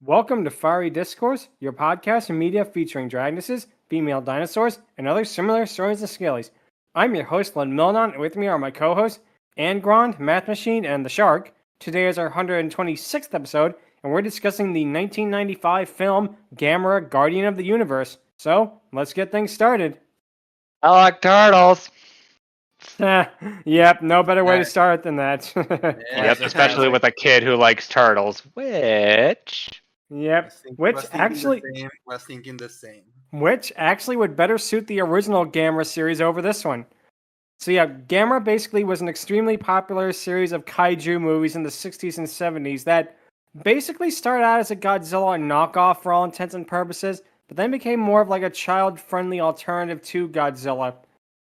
Welcome to Fiery Discourse, your podcast and media featuring dragonesses, female dinosaurs, and other similar stories and scalies. I'm your host, Ludmillanon, and with me are my co-hosts, Angron, Mathmachine, and the Shark. Today is our 126th episode, and we're discussing the 1995 film Gamera, Guardian of the Universe. So, let's get things started. I like turtles. Yep, no better way to start than that. Yep, especially with a kid who likes turtles. Which? Yep, which actually would better suit the original Gamera series over this one. So yeah, Gamera basically was an extremely popular series of kaiju movies in the 60s and 70s that basically started out as a Godzilla knockoff for all intents and purposes, but then became more of like a child-friendly alternative to Godzilla.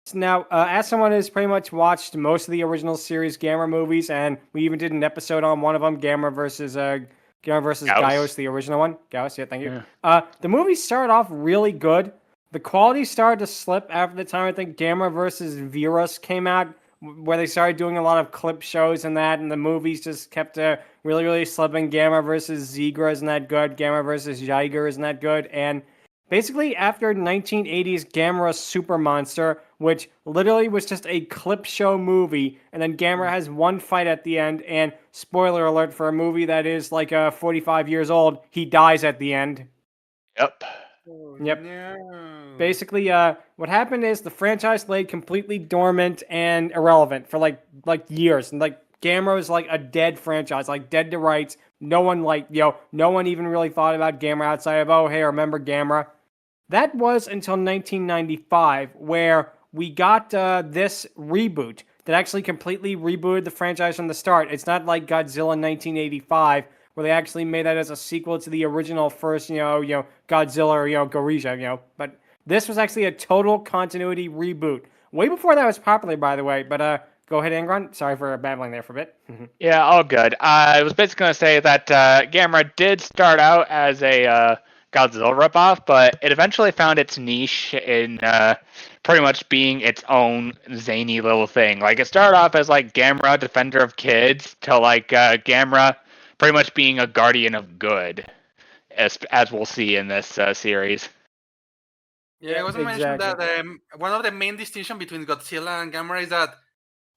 So now, as someone who's pretty much watched most of the original series Gamera movies, and we even did an episode on one of them, Gamera versus Gyaos, the original one. Gyaos, yeah, thank you. Yeah. The movie started off really good. The quality started to slip after the time I think Gamera versus Virus came out, where they started doing a lot of clip shows and that, and the movies just kept really, really slipping. Gamera versus Zigra isn't that good. Gamera versus Jiger isn't that good. And basically, after 1980's Gamera Super Monster, which literally was just a clip show movie, and then Gamera has one fight at the end, and spoiler alert for a movie that is like 45 years old, he dies at the end. Yep. Yep. No. Basically, what happened is the franchise lay completely dormant and irrelevant for like years, and like Gamera was like a dead franchise, like dead to rights. No one no one even really thought about Gamera outside of, oh hey, remember Gamera? That was until 1995, where we got this reboot that actually completely rebooted the franchise from the start. It's not like Godzilla in 1985, where they actually made that as a sequel to the original first, Godzilla or, Gorilla, But this was actually a total continuity reboot. Way before that was popular, by the way, but go ahead, Angron. Sorry for babbling there for a bit. Yeah, all good. I was basically going to say that Gamera did start out as a Godzilla ripoff, but it eventually found its niche in pretty much being its own zany little thing. Like, it started off as, like, Gamera, Defender of Kids, to, like, Gamera pretty much being a guardian of good, as we'll see in this series. Yeah, I was going to mention that one of the main distinctions between Godzilla and Gamera is that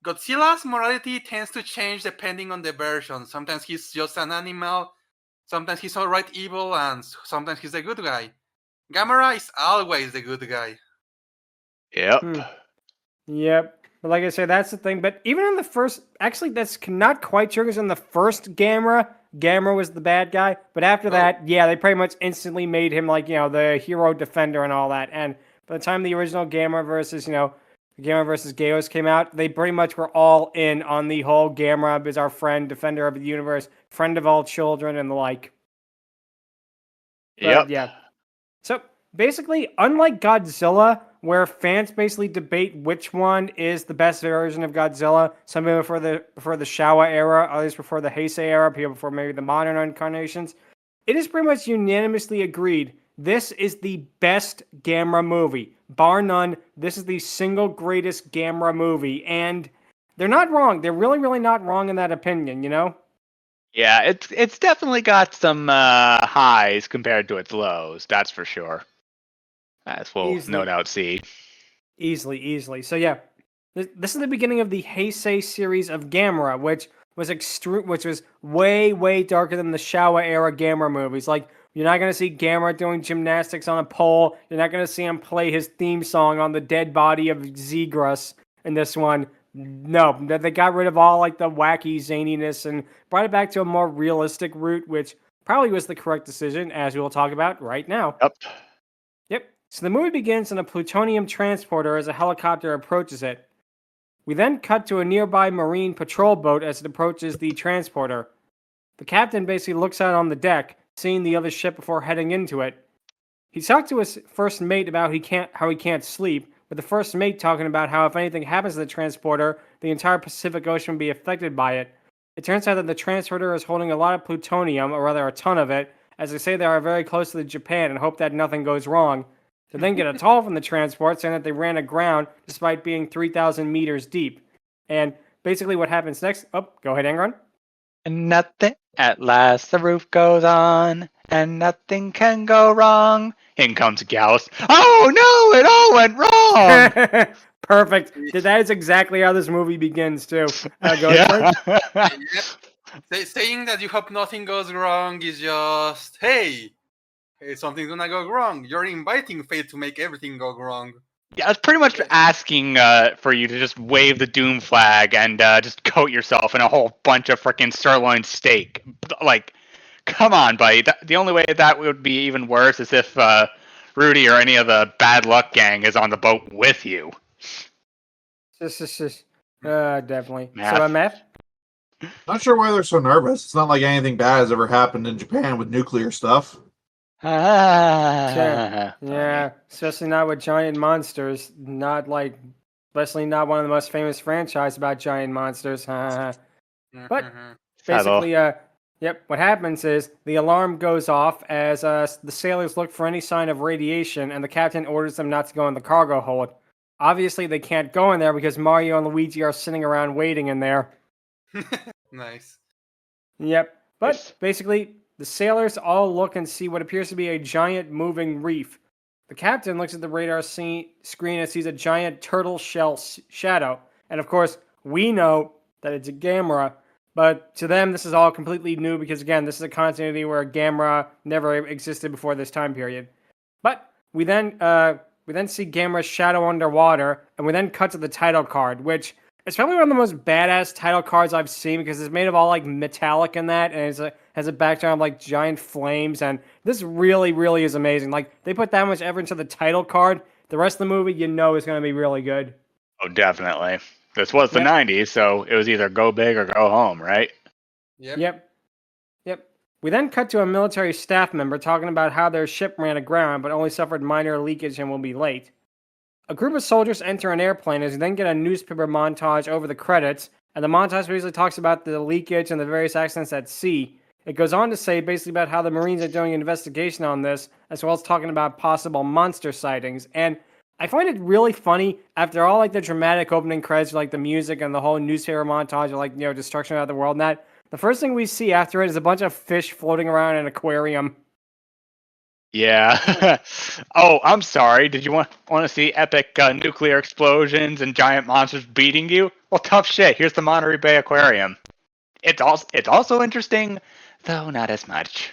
Godzilla's morality tends to change depending on the version. Sometimes he's just an animal, sometimes he's alright evil, and sometimes he's the good guy. Gamera is always the good guy. Yep. Yep. But like I said, that's the thing. But even in the first, actually, that's not quite true, because in the first Gamera was the bad guy. But after that, yeah, they pretty much instantly made him like, the hero defender and all that. And by the time the original Gamera versus Gyaos came out, they pretty much were all in on the whole Gamera is our friend, defender of the universe, friend of all children, and the like. Yep. Yeah. So basically, unlike Godzilla, where fans basically debate which one is the best version of Godzilla, some people prefer the Showa era, others prefer the Heisei era, people prefer maybe the modern incarnations, it is pretty much unanimously agreed this is the best Gamera movie. Bar none, this is the single greatest Gamera movie, and they're not wrong. They're really, really not wrong in that opinion, Yeah, it's definitely got some highs compared to its lows, that's for sure. As we'll no doubt see. Easily. So yeah, this is the beginning of the Heisei series of Gamera, which was way, way darker than the Showa era Gamera movies. Like, you're not going to see Gamera doing gymnastics on a pole. You're not going to see him play his theme song on the dead body of Zigras in this one. No, they got rid of all like the wacky zaniness and brought it back to a more realistic route, which probably was the correct decision, as we will talk about right now. Yep. So the movie begins in a plutonium transporter as a helicopter approaches it. We then cut to a nearby marine patrol boat as it approaches the transporter. The captain basically looks out on the deck, seeing the other ship before heading into it. He talked to his first mate about how he can't sleep, with the first mate talking about how if anything happens to the transporter, the entire Pacific Ocean will be affected by it. It turns out that the transporter is holding a lot of plutonium, or rather a ton of it, as they say they are very close to Japan and hope that nothing goes wrong. They then get a call from the transport saying that they ran aground despite being 3,000 meters deep. And basically what happens next... Oh, go ahead, Angron. And nothing, at last the roof goes on, and nothing can go wrong. In comes Gyaos. Oh no, it all went wrong! Perfect. That is exactly how this movie begins too. Go ahead, Troy. Yep. Saying that you hope nothing goes wrong is just, hey, something's gonna go wrong. You're inviting fate to make everything go wrong. Yeah, it's pretty much asking for you to just wave the doom flag and just coat yourself in a whole bunch of freaking sirloin steak. Like, come on, buddy. The only way that would be even worse is if Rudy or any of the bad luck gang is on the boat with you. Definitely. Math. So, Math? Not sure why they're so nervous. It's not like anything bad has ever happened in Japan with nuclear stuff. Yeah, especially not with giant monsters. Especially not one of the most famous franchise about giant monsters. But basically, yep. What happens is the alarm goes off as the sailors look for any sign of radiation, and the captain orders them not to go in the cargo hold. Obviously, they can't go in there because Mario and Luigi are sitting around waiting in there. Nice. Yep. But basically, the sailors all look and see what appears to be a giant moving reef. The captain looks at the radar screen and sees a giant turtle shell shadow. And of course, we know that it's a Gamera, but to them, this is all completely new because, again, this is a continuity where Gamera never existed before this time period. But we then see Gamera's shadow underwater, and we then cut to the title card, which is probably one of the most badass title cards I've seen because it's made of all like metallic in that, and it has a background of like giant flames, and this really, really is amazing. Like, they put that much effort into the title card. The rest of the movie, you know, is going to be really good. Oh, definitely. This was the 90s, so it was either go big or go home, right? Yep. We then cut to a military staff member talking about how their ship ran aground but only suffered minor leakage and will be late. A group of soldiers enter an airplane as we then get a newspaper montage over the credits, and the montage basically talks about the leakage and the various accidents at sea. It goes on to say basically about how the Marines are doing an investigation on this, as well as talking about possible monster sightings. And I find it really funny, after all like the dramatic opening credits, like the music and the whole newspaper montage of like, you know, destruction of the world and that, the first thing we see after it is a bunch of fish floating around in an aquarium. Yeah. Oh, I'm sorry. Did you want to see epic nuclear explosions and giant monsters beating you? Well, tough shit. Here's the Monterey Bay Aquarium. It's also interesting, though not as much.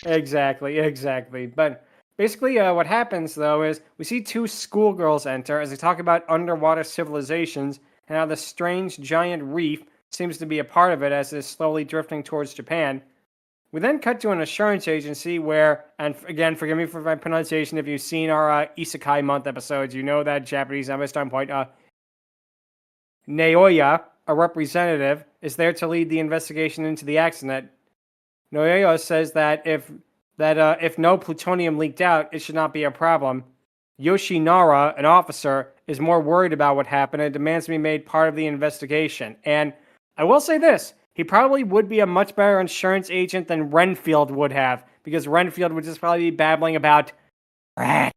Exactly. But basically, what happens though is we see two schoolgirls enter as they talk about underwater civilizations and how the strange giant reef seems to be a part of it as it is slowly drifting towards Japan. We then cut to an assurance agency where, and again, forgive me for my pronunciation, if you've seen our Isekai month episodes, you know that Japanese I'm on point. Naoya, a representative, is there to lead the investigation into the accident. Naoya says that if no plutonium leaked out, it should not be a problem. Yoshinara, an officer, is more worried about what happened and demands to be made part of the investigation. And I will say this. He probably would be a much better insurance agent than Renfield would have, because Renfield would just probably be babbling about rats,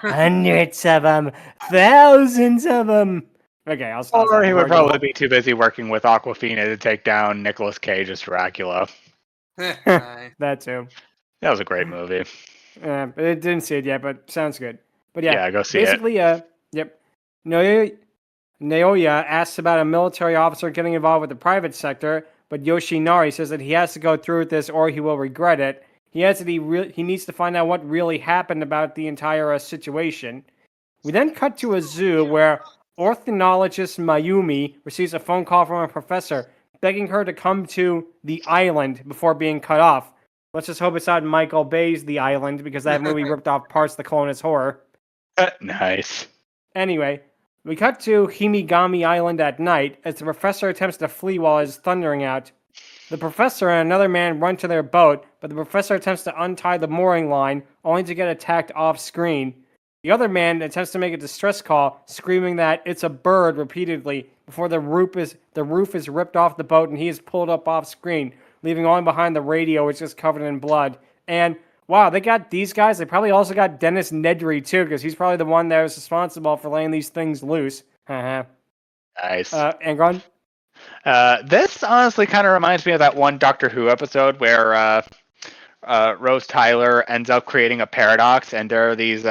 hundreds of them, thousands of them. Okay, I'll stop. Or he would probably be too busy working with Aquafina to take down Nicolas Cage's Dracula. That too. That was a great movie. I didn't see it yet, but sounds good. But yeah, go see it. Basically, yep. Naoya asks about a military officer getting involved with the private sector, but Yoshinari says that he has to go through with this or he will regret it. He adds that he needs to find out what really happened about the entire situation. We then cut to a zoo where ornithologist Mayumi receives a phone call from a professor begging her to come to the island before being cut off. Let's just hope it's not Michael Bay's The Island, because that movie ripped off parts of the Clonus horror. Nice. Anyway, we cut to Himigami Island at night as the professor attempts to flee while it is thundering out. The professor and another man run to their boat, but the professor attempts to untie the mooring line, only to get attacked off-screen. The other man attempts to make a distress call, screaming that it's a bird repeatedly, before the roof is ripped off the boat and he is pulled up off-screen, leaving only behind the radio, which is covered in blood. And wow, they got these guys. They probably also got Dennis Nedry, too, because he's probably the one that was responsible for laying these things loose. Nice. Angron? This honestly kind of reminds me of that one Doctor Who episode where Rose Tyler ends up creating a paradox, and there are these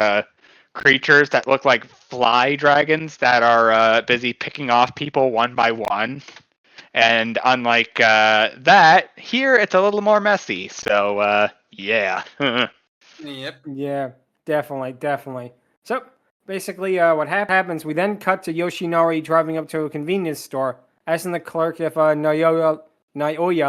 creatures that look like fly dragons that are busy picking off people one by one. And unlike that, here it's a little more messy. So, yeah. Yep. Yeah, definitely. So basically, what happens? We then cut to Yoshinari driving up to a convenience store, asking the clerk if Naoya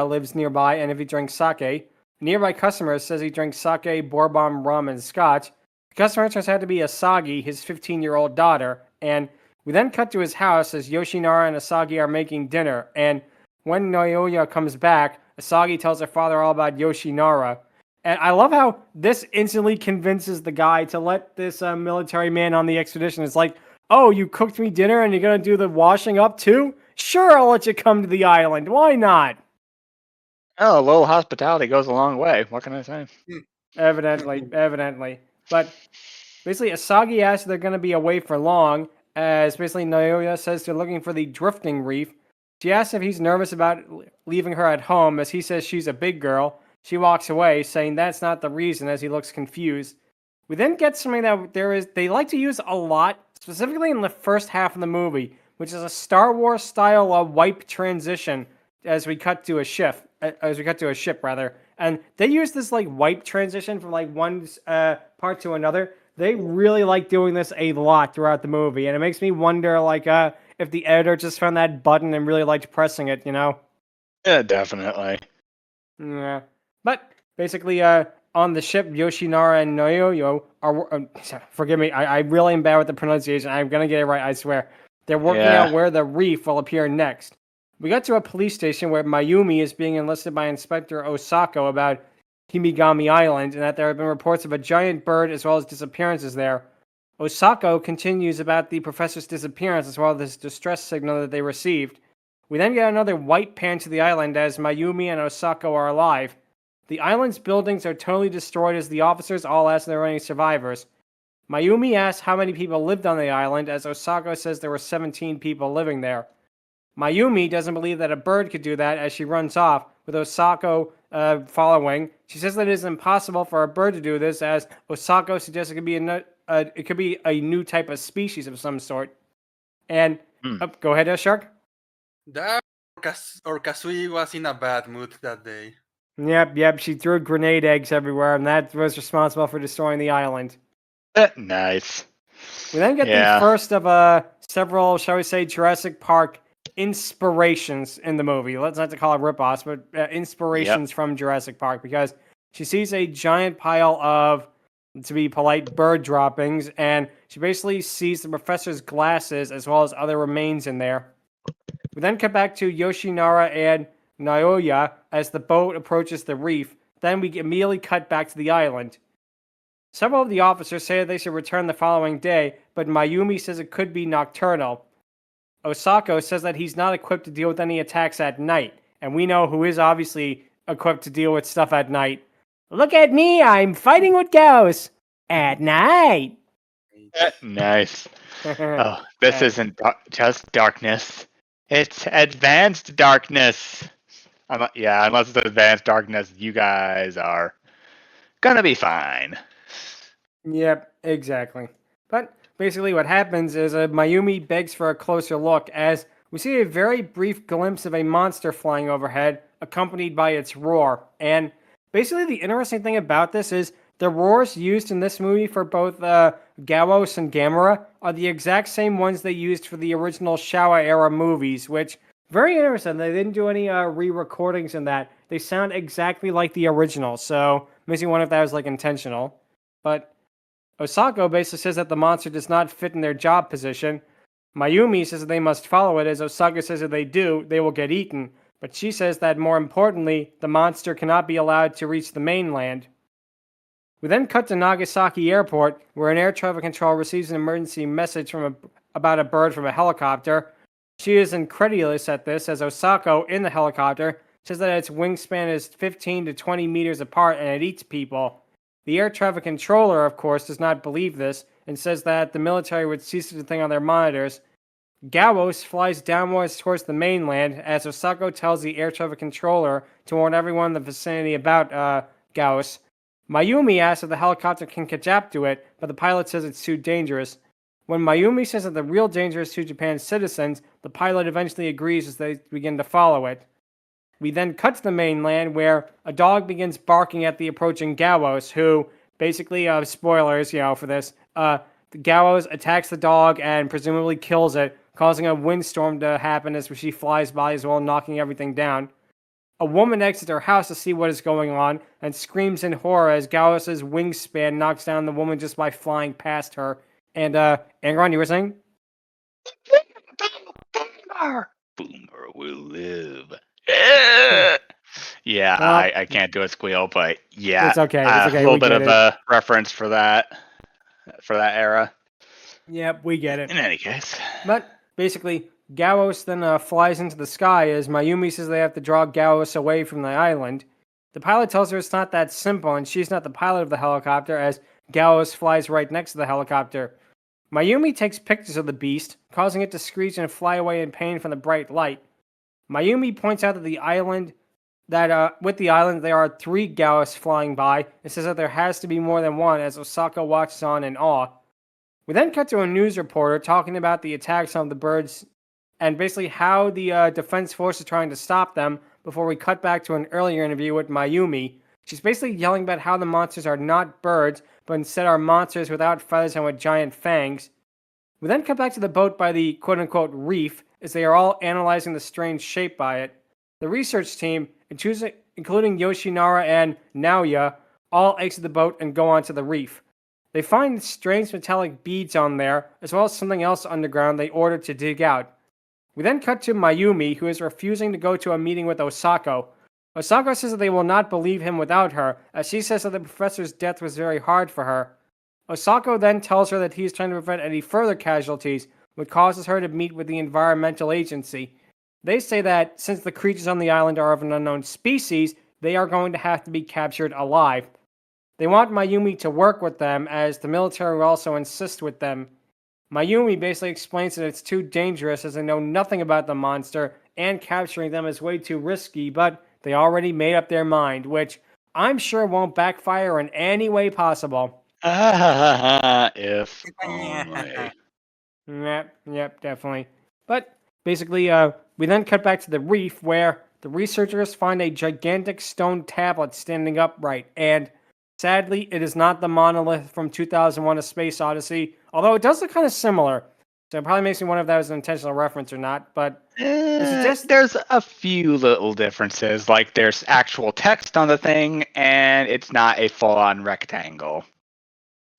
lives nearby and if he drinks sake. A nearby customer says he drinks sake, bourbon, rum, and scotch. The customer turns out to be Asagi, his 15-year-old daughter, and we then cut to his house as Yoshinara and Asagi are making dinner. And when Naoya comes back, Asagi tells her father all about Yoshinara. And I love how this instantly convinces the guy to let this military man on the expedition. It's like, oh, you cooked me dinner and you're going to do the washing up too? Sure, I'll let you come to the island. Why not? Oh, a little hospitality goes a long way. What can I say? Evidently. But basically, Asagi asks if they're going to be away for long, as basically Naoya says they're looking for the drifting reef. She asks if he's nervous about leaving her at home, as he says she's a big girl. She walks away, saying that's not the reason, as he looks confused. We then get something that they like to use a lot, specifically in the first half of the movie, which is a Star Wars style wipe transition as we cut to a ship, and they use this like wipe transition from like one part to another. They really like doing this a lot throughout the movie, and it makes me wonder like if the editor just found that button and really liked pressing it, you know? Yeah, definitely. Yeah. But basically, on the ship, Yoshinara and Naoya are... forgive me, I really am bad with the pronunciation. I'm going to get it right, I swear. They're working out where the reef will appear next. We got to a police station where Mayumi is being enlisted by Inspector Osako about Himigami Island, and that there have been reports of a giant bird as well as disappearances there. Osako continues about the professor's disappearance as well as this distress signal that they received. We then get another white pan to the island as Mayumi and Osako are alive. The island's buildings are totally destroyed as the officers all ask if there are any survivors. Mayumi asks how many people lived on the island, as Osako says there were 17 people living there. Mayumi doesn't believe that a bird could do that as she runs off, with Osako following. She says that it is impossible for a bird to do this, as Osako suggests it could be a new type of species of some sort. And, go ahead, Shark. That or Kasui was in a bad mood that day. Yep. She threw grenade eggs everywhere, and that was responsible for destroying the island. Nice. We then get the first of several, shall we say, Jurassic Park inspirations in the movie. Let's not call it rip-offs, but inspirations from Jurassic Park, because she sees a giant pile of, to be polite, bird droppings, and she basically sees the professor's glasses as well as other remains in there. We then cut back to Yoshinara and Naoya as the boat approaches the reef. Then we immediately cut back to the island. Several of the officers say that they should return the following day, but Mayumi says it could be nocturnal. Osako says that he's not equipped to deal with any attacks at night, and we know who is obviously equipped to deal with stuff at night. Look at me, I'm fighting with Gyaos at night. Nice. Oh, this isn't just darkness. It's advanced darkness. Unless it's advanced darkness, you guys are gonna be fine. Yep, exactly. But basically what happens is Mayumi begs for a closer look as we see a very brief glimpse of a monster flying overhead, accompanied by its roar. And basically the interesting thing about this is the roars used in this movie for both Gyaos and Gamera are the exact same ones they used for the original Showa-era movies, which, very interesting. They didn't do any re-recordings in that. They sound exactly like the original, so makes me wonder if that was like intentional. But Osako basically says that the monster does not fit in their job position. Mayumi says that they must follow it, as Osako says if they do, they will get eaten. But she says that, more importantly, the monster cannot be allowed to reach the mainland. We then cut to Nagasaki Airport, where an air traffic control receives an emergency message about a bird from a helicopter. She is incredulous at this, as Osako, in the helicopter, says that its wingspan is 15 to 20 meters apart and it eats people. The air traffic controller, of course, does not believe this, and says that the military would cease the thing on their monitors. Gyaos flies downwards towards the mainland as Osako tells the air traffic controller to warn everyone in the vicinity about Gyaos. Mayumi asks if the helicopter can catch up to it, but the pilot says it's too dangerous. When Mayumi says that the real danger is to Japan's citizens, the pilot eventually agrees as they begin to follow it. We then cut to the mainland where a dog begins barking at the approaching Gyaos, who basically, spoilers, for this, the Gyaos attacks the dog and presumably kills it, causing a windstorm to happen as she flies by as well, knocking everything down. A woman exits her house to see what is going on and screams in horror as Gyaos' wingspan knocks down the woman just by flying past her. And, Angron, you were saying? Boomer will live. Yeah, I can't do a squeal, but yeah. It's okay. It's okay. A little bit of a reference for that era. Yep, we get it. In any case. But basically, Gyaos then flies into the sky as Mayumi says they have to draw Gyaos away from the island. The pilot tells her it's not that simple and she's not the pilot of the helicopter as Gyaos flies right next to the helicopter. Mayumi takes pictures of the beast, causing it to screech and fly away in pain from the bright light. Mayumi points out that with the island there are 3 Gyaos flying by and says that there has to be more than one as Osaka watches on in awe. We then cut to a news reporter talking about the attacks on the birds and basically how the defense force is trying to stop them before we cut back to an earlier interview with Mayumi. She's basically yelling about how the monsters are not birds, but instead are monsters without feathers and with giant fangs. We then cut back to the boat by the quote-unquote reef, as they are all analyzing the strange shape by it. The research team, including Yoshinara and Naoya, all exit the boat and go onto the reef. They find strange metallic beads on there, as well as something else underground they ordered to dig out. We then cut to Mayumi, who is refusing to go to a meeting with Osako. Osako says that they will not believe him without her, as she says that the professor's death was very hard for her. Osako then tells her that he is trying to prevent any further casualties, which causes her to meet with the environmental agency. They say that since the creatures on the island are of an unknown species, they are going to have to be captured alive. They want Mayumi to work with them, as the military will also insist with them. Mayumi basically explains that it's too dangerous as they know nothing about the monster, and capturing them is way too risky, but they already made up their mind, which I'm sure won't backfire in any way possible. If only. Yep, definitely. But basically, we then cut back to the reef where the researchers find a gigantic stone tablet standing upright, and sadly, it is not the monolith from 2001: A Space Odyssey, although it does look kind of similar. So it probably makes me wonder if that was an intentional reference or not, but there's a few little differences, like there's actual text on the thing, and it's not a full-on rectangle.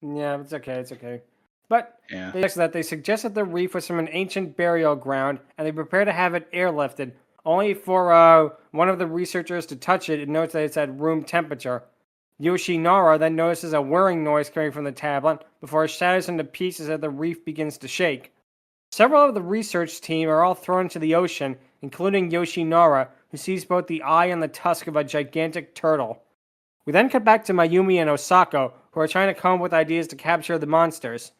Yeah, it's okay. But they suggest that the reef was from an ancient burial ground, and they prepare to have it airlifted, only for one of the researchers to touch it and notes that it's at room temperature. Yoshinara then notices a whirring noise coming from the tablet before it shatters into pieces as the reef begins to shake. Several of the research team are all thrown into the ocean, including Yoshinara, who sees both the eye and the tusk of a gigantic turtle. We then cut back to Mayumi and Osako, who are trying to come up with ideas to capture the monsters.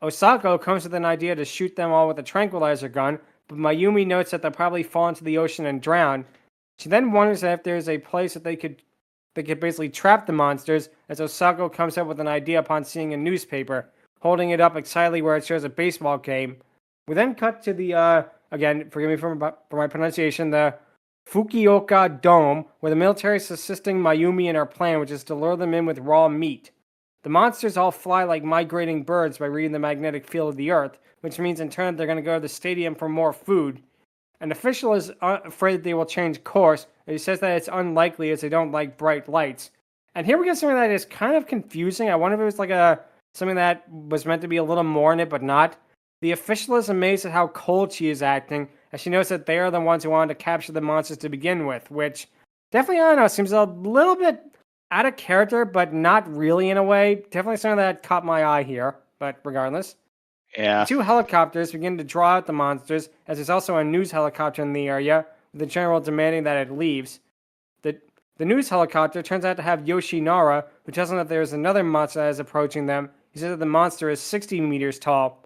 Osako comes with an idea to shoot them all with a tranquilizer gun, but Mayumi notes that they'll probably fall into the ocean and drown. She then wonders if there is a place that they could basically trap the monsters, as Osako comes up with an idea upon seeing a newspaper, holding it up excitedly where it shows a baseball game. We then cut to the, again, forgive me for my pronunciation, the Fukuoka Dome, where the military is assisting Mayumi in her plan, which is to lure them in with raw meat. The monsters all fly like migrating birds by reading the magnetic field of the Earth, which means in turn they're going to go to the stadium for more food. An official is afraid that they will change course, and he says that it's unlikely as they don't like bright lights. And here we get something that is kind of confusing. I wonder if it was like something that was meant to be a little more in it, but not. The official is amazed at how cold she is acting, as she knows that they are the ones who wanted to capture the monsters to begin with, which definitely, I don't know, seems a little bit out of character, but not really in a way. Definitely something that caught my eye here, but regardless. Yeah. 2 helicopters begin to draw out the monsters, as there's also a news helicopter in the area, with the general demanding that it leaves. The news helicopter turns out to have Yoshinara, who tells them that there is another monster that is approaching them. He says that the monster is 60 meters tall.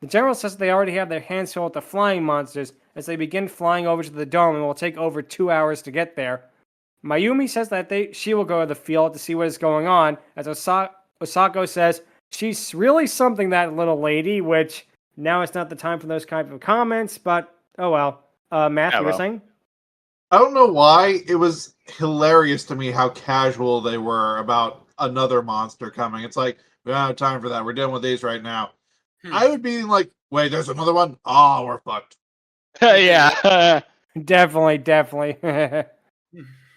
The general says they already have their hands full with the flying monsters as they begin flying over to the dome and will take over 2 hours to get there. Mayumi says that she will go to the field to see what is going on, as Osako says she's really something, that little lady, which now it's not the time for those kind of comments, but oh well. Matt, you were saying? I don't know why. It was hilarious to me how casual they were about another monster coming. It's like, we don't have time for that. We're dealing with these right now. I would be like, wait, there's another one? Oh, we're fucked. Yeah. Definitely.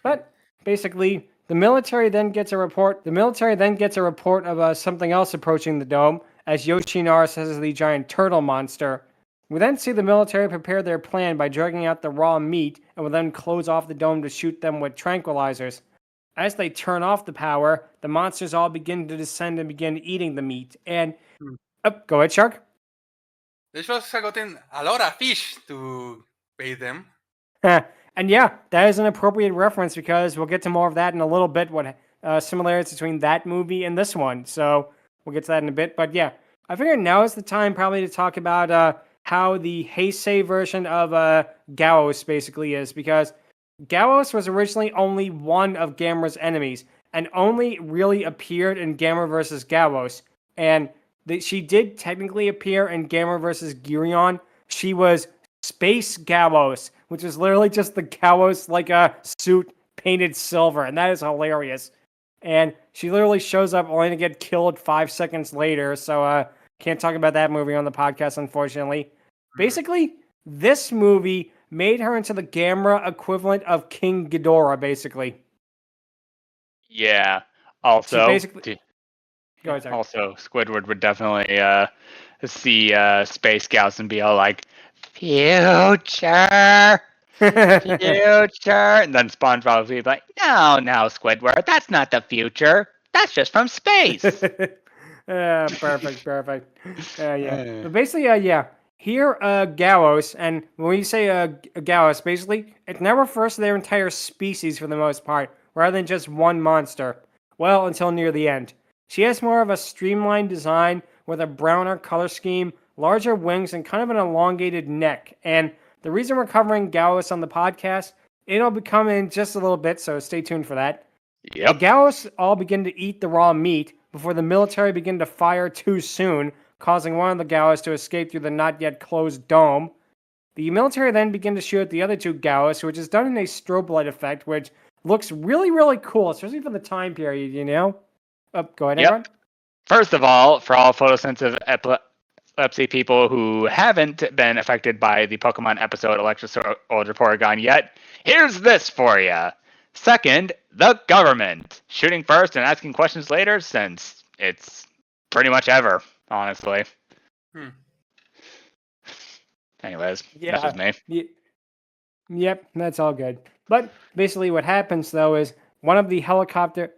But basically, the military then gets a report of something else approaching the dome, as Yoshinara says the giant turtle monster. We then see the military prepare their plan by dragging out the raw meat and will then close off the dome to shoot them with tranquilizers. As they turn off the power, the monsters all begin to descend and begin eating the meat. And go ahead, Shark. They just have gotten a lot of fish to pay them. And yeah, that is an appropriate reference because we'll get to more of that in a little bit, what similarities between that movie and this one. So we'll get to that in a bit. But yeah, I figured now is the time probably to talk about how the Heisei version of Gyaos basically is, because Gyaos was originally only one of Gamera's enemies and only really appeared in Gamera vs. Gyaos. And she did technically appear in Gamera vs. Girion. She was Space Gyaos, which is literally just the Gyaos like a suit painted silver, and that is hilarious. And she literally shows up only to get killed 5 seconds later, so can't talk about that movie on the podcast, unfortunately. Basically, this movie made her into the Gamera equivalent of King Ghidorah, basically. Yeah. Also, also, Squidward would definitely see Space Gyaos and be all like, future, and then SpongeBob would be like, no, Squidward, that's not the future. That's just from space. Perfect. Yeah. But basically, yeah. Here, Gyaos, and when we say Gyaos, basically, it now refers to their entire species for the most part, rather than just one monster. Well, until near the end. She has more of a streamlined design with a browner color scheme, larger wings, and kind of an elongated neck. And the reason we're covering Gyaos on the podcast, it'll be coming in just a little bit, so stay tuned for that. Yep. The Gyaos all begin to eat the raw meat before the military begin to fire too soon, causing one of the Gyaos to escape through the not yet closed dome. The military then begin to shoot at the other two Gyaos, which is done in a strobe light effect, which looks really, really cool, especially for the time period, you know? Go ahead, Angron. First of all, for all photosensitive epilepsy people who haven't been affected by the Pokemon episode Electric Ultra Porygon yet, here's this for you. Second, the government. Shooting first and asking questions later, since it's pretty much ever, honestly. Anyways, that's just me. Yep, that's all good. But basically what happens, though, is one of the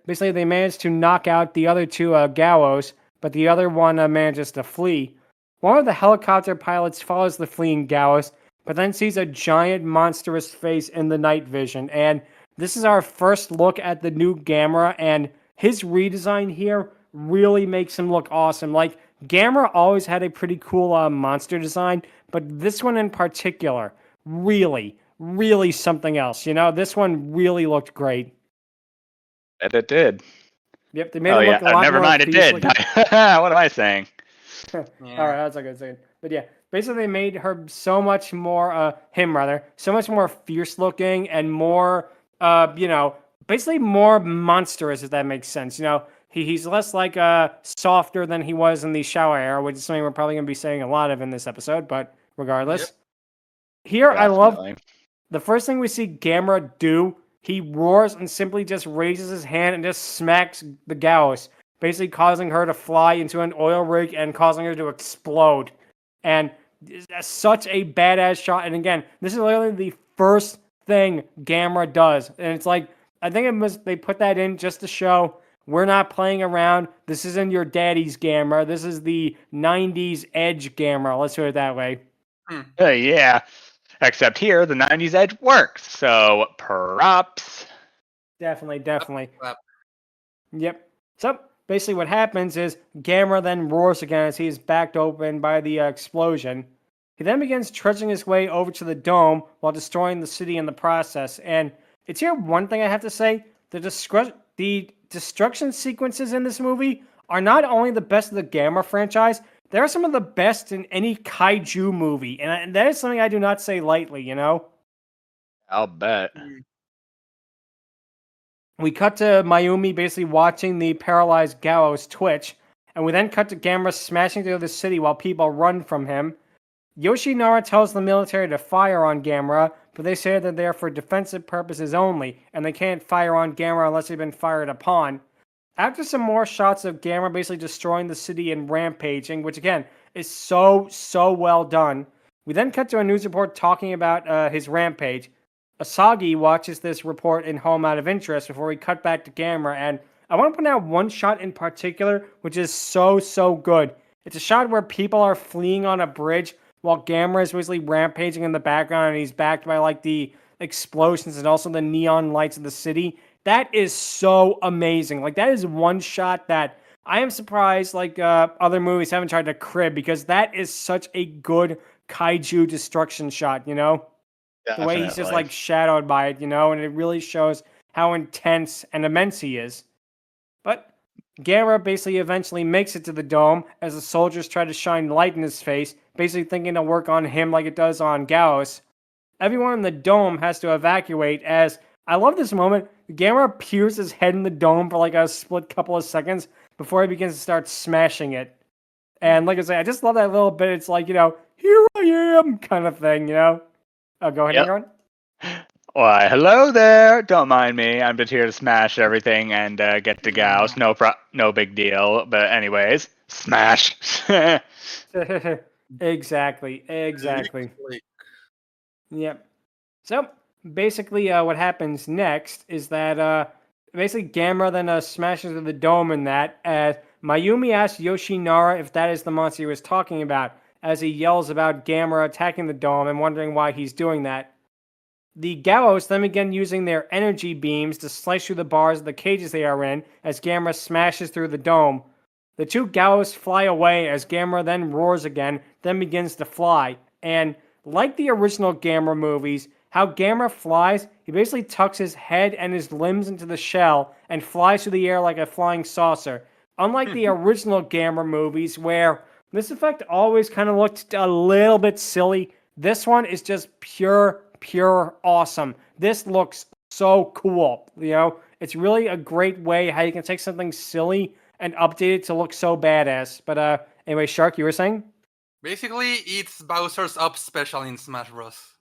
basically they manage to knock out the other two Gyaos, but the other one manages to flee. One of the helicopter pilots follows the fleeing Gyaos, but then sees a giant monstrous face in the night vision. And this is our first look at the new Gamera, and his redesign here really makes him look awesome. Like, Gamera always had a pretty cool monster design, but this one in particular, really something else. You know, this one really looked great. And it did. Yep, they made it look a lot never more mind, it did. What am I saying? All right, that's a good thing. But yeah, basically they made her so much more, so much more fierce looking and more, basically more monstrous, if that makes sense. You know, he's less like softer than he was in the Shower era, which is something we're probably going to be saying a lot of in this episode, but regardless. Here, definitely. I love the first thing we see Gamera do. He roars and simply just raises his hand and just smacks the Gyaos, basically causing her to fly into an oil rig and causing her to explode. And such a badass shot. And again, this is literally the first thing Gamera does. And it's like, I think they put that in just to show we're not playing around. This isn't your daddy's Gamera. This is the 90s edge Gamera. Let's put it that way. Yeah. Except here, the 90s edge works. So, props. Definitely. Yep. So, basically what happens is Gamera then roars again as he is backed open by the explosion. He then begins trudging his way over to the dome while destroying the city in the process. And it's here one thing I have to say: the destruction sequences in this movie are not only the best of the Gamera franchise, they're some of the best in any kaiju movie, and that is something I do not say lightly, you know? I'll bet. We cut to Mayumi basically watching the paralyzed Gyaos twitch, and we then cut to Gamera smashing through the city while people run from him. Yoshinara tells the military to fire on Gamera, but they say that they're for defensive purposes only, and they can't fire on Gamera unless they've been fired upon. After some more shots of Gamera basically destroying the city and rampaging, which again is so well done, we then cut to a news report talking about his rampage. Asagi watches this report in home out of interest before we cut back to Gamera, and I want to point out one shot in particular, which is so good. It's a shot where people are fleeing on a bridge while Gamera is basically rampaging in the background, and he's backed by like the explosions and also the neon lights of the city. That is so amazing. Like, that is one shot that I am surprised like other movies haven't tried to crib, because that is such a good kaiju destruction shot, you know? Definitely. The way he's just like shadowed by it, you know? And it really shows how intense and immense he is. But Gamera basically eventually makes it to the dome as the soldiers try to shine light in his face, basically thinking to work on him like it does on Gyaos. Everyone in the dome has to evacuate as, I love this moment, Gamera peers his head in the dome for like a split couple of seconds before he begins to start smashing it. And like I say, I just love that little bit. It's like, you know, here I am kind of thing, you know? Go ahead, Angron. Why, hello there. Don't mind me. I'm just here to smash everything and get to Gyaos. No big deal. But anyways, smash. Exactly. Yep. So basically, what happens next is that basically Gamera then smashes through the dome in that. As Mayumi asks Yoshinara if that is the monster he was talking about, as he yells about Gamera attacking the dome and wondering why he's doing that. The Gyaos then begin using their energy beams to slice through the bars of the cages they are in as Gamera smashes through the dome. The two Gyaos fly away as Gamera then roars again, then begins to fly. And like the original Gamera movies, how Gamera flies, he basically tucks his head and his limbs into the shell and flies through the air like a flying saucer. Unlike the original Gamera movies, where this effect always kind of looked a little bit silly, this one is just pure awesome. This looks so cool, you know? It's really a great way how you can take something silly and update it to look so badass. But anyway, Shark, you were saying? Basically, it's Bowser's Up special in Smash Bros.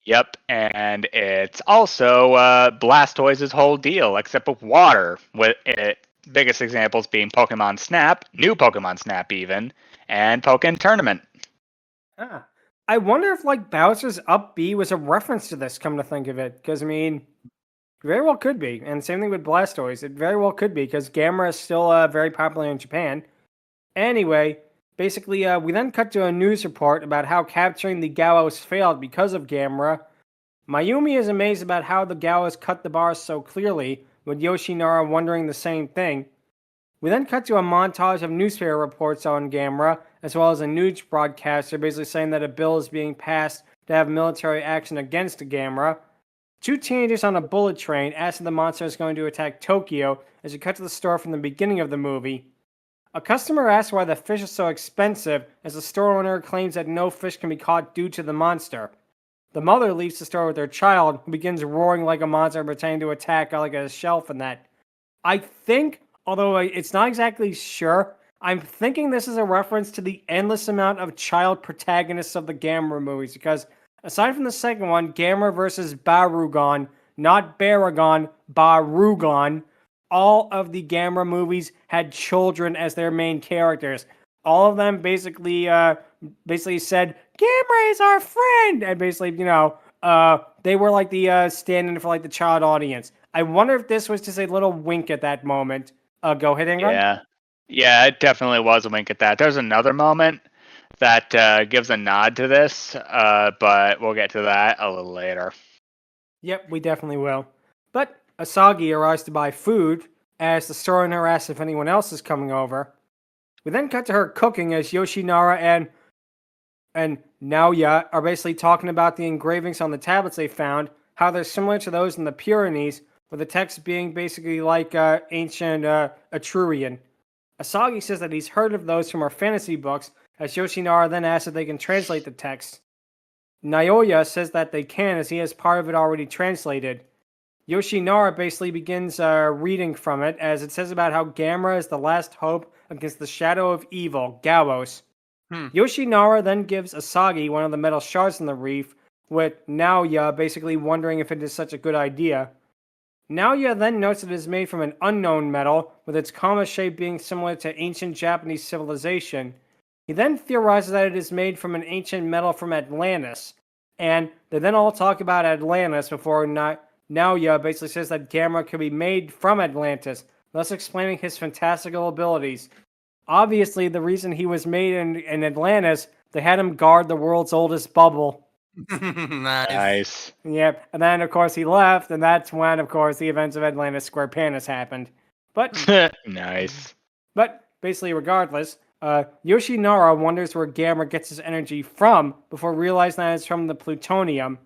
Yep, and it's also Blastoise's whole deal, except with water. With it, biggest examples being Pokemon Snap, new Pokemon Snap even, and Pokken Tournament. I wonder if like Bowser's Up B was a reference to this, come to think of it. Because, I mean, very well could be. And same thing with Blastoise. It very well could be, because Gamera is still very popular in Japan. Anyway, basically, we then cut to a news report about how capturing the Gyaos failed because of Gamera. Mayumi is amazed about how the Gyaos cut the bars so clearly, with Yoshinara wondering the same thing. We then cut to a montage of newspaper reports on Gamera, as well as a news broadcaster basically saying that a bill is being passed to have military action against Gamera. Two teenagers on a bullet train ask if the monster is going to attack Tokyo as we cut to the store from the beginning of the movie. A customer asks why the fish is so expensive, as the store owner claims that no fish can be caught due to the monster. The mother leaves the store with her child, who begins roaring like a monster, pretending to attack like a shelf and that. I think, although it's not exactly sure, I'm thinking this is a reference to the endless amount of child protagonists of the Gamera movies, because aside from the second one, Gamera versus Barugon, not Baragon, Barugon, all of the Gamera movies had children as their main characters. All of them basically said, Gamera is our friend! And basically, you know, they were like the stand-in for like the child audience. I wonder if this was just a little wink at that moment. Go ahead, Angron. Yeah, it definitely was a wink at that. There's another moment that gives a nod to this, but we'll get to that a little later. Yep, we definitely will. But Asagi arrives to buy food, as the store owner asks if anyone else is coming over. We then cut to her cooking as Yoshinara and Naoya are basically talking about the engravings on the tablets they found, how they're similar to those in the Pyrenees, with the text being basically like ancient Etrurian. Asagi says that he's heard of those from our fantasy books, as Yoshinara then asks if they can translate the text. Naoya says that they can, as he has part of it already translated. Yoshinara basically begins reading from it, as it says about how Gamera is the last hope against the shadow of evil, Gyaos. Yoshinara then gives Asagi one of the metal shards in the reef, with Naoya basically wondering if it is such a good idea. Naoya then notes it is made from an unknown metal, with its kama shape being similar to ancient Japanese civilization. He then theorizes that it is made from an ancient metal from Atlantis, and they then all talk about Atlantis before Naoya basically says that Gamera could be made from Atlantis, thus explaining his fantastical abilities. Obviously, the reason he was made in Atlantis, they had him guard the world's oldest bubble. Nice. Yep, and then, of course, he left, and that's when, of course, the events of Atlantis Square Panis happened. But Nice. But basically, regardless, Yoshinara wonders where Gamera gets his energy from before realizing that it's from the plutonium.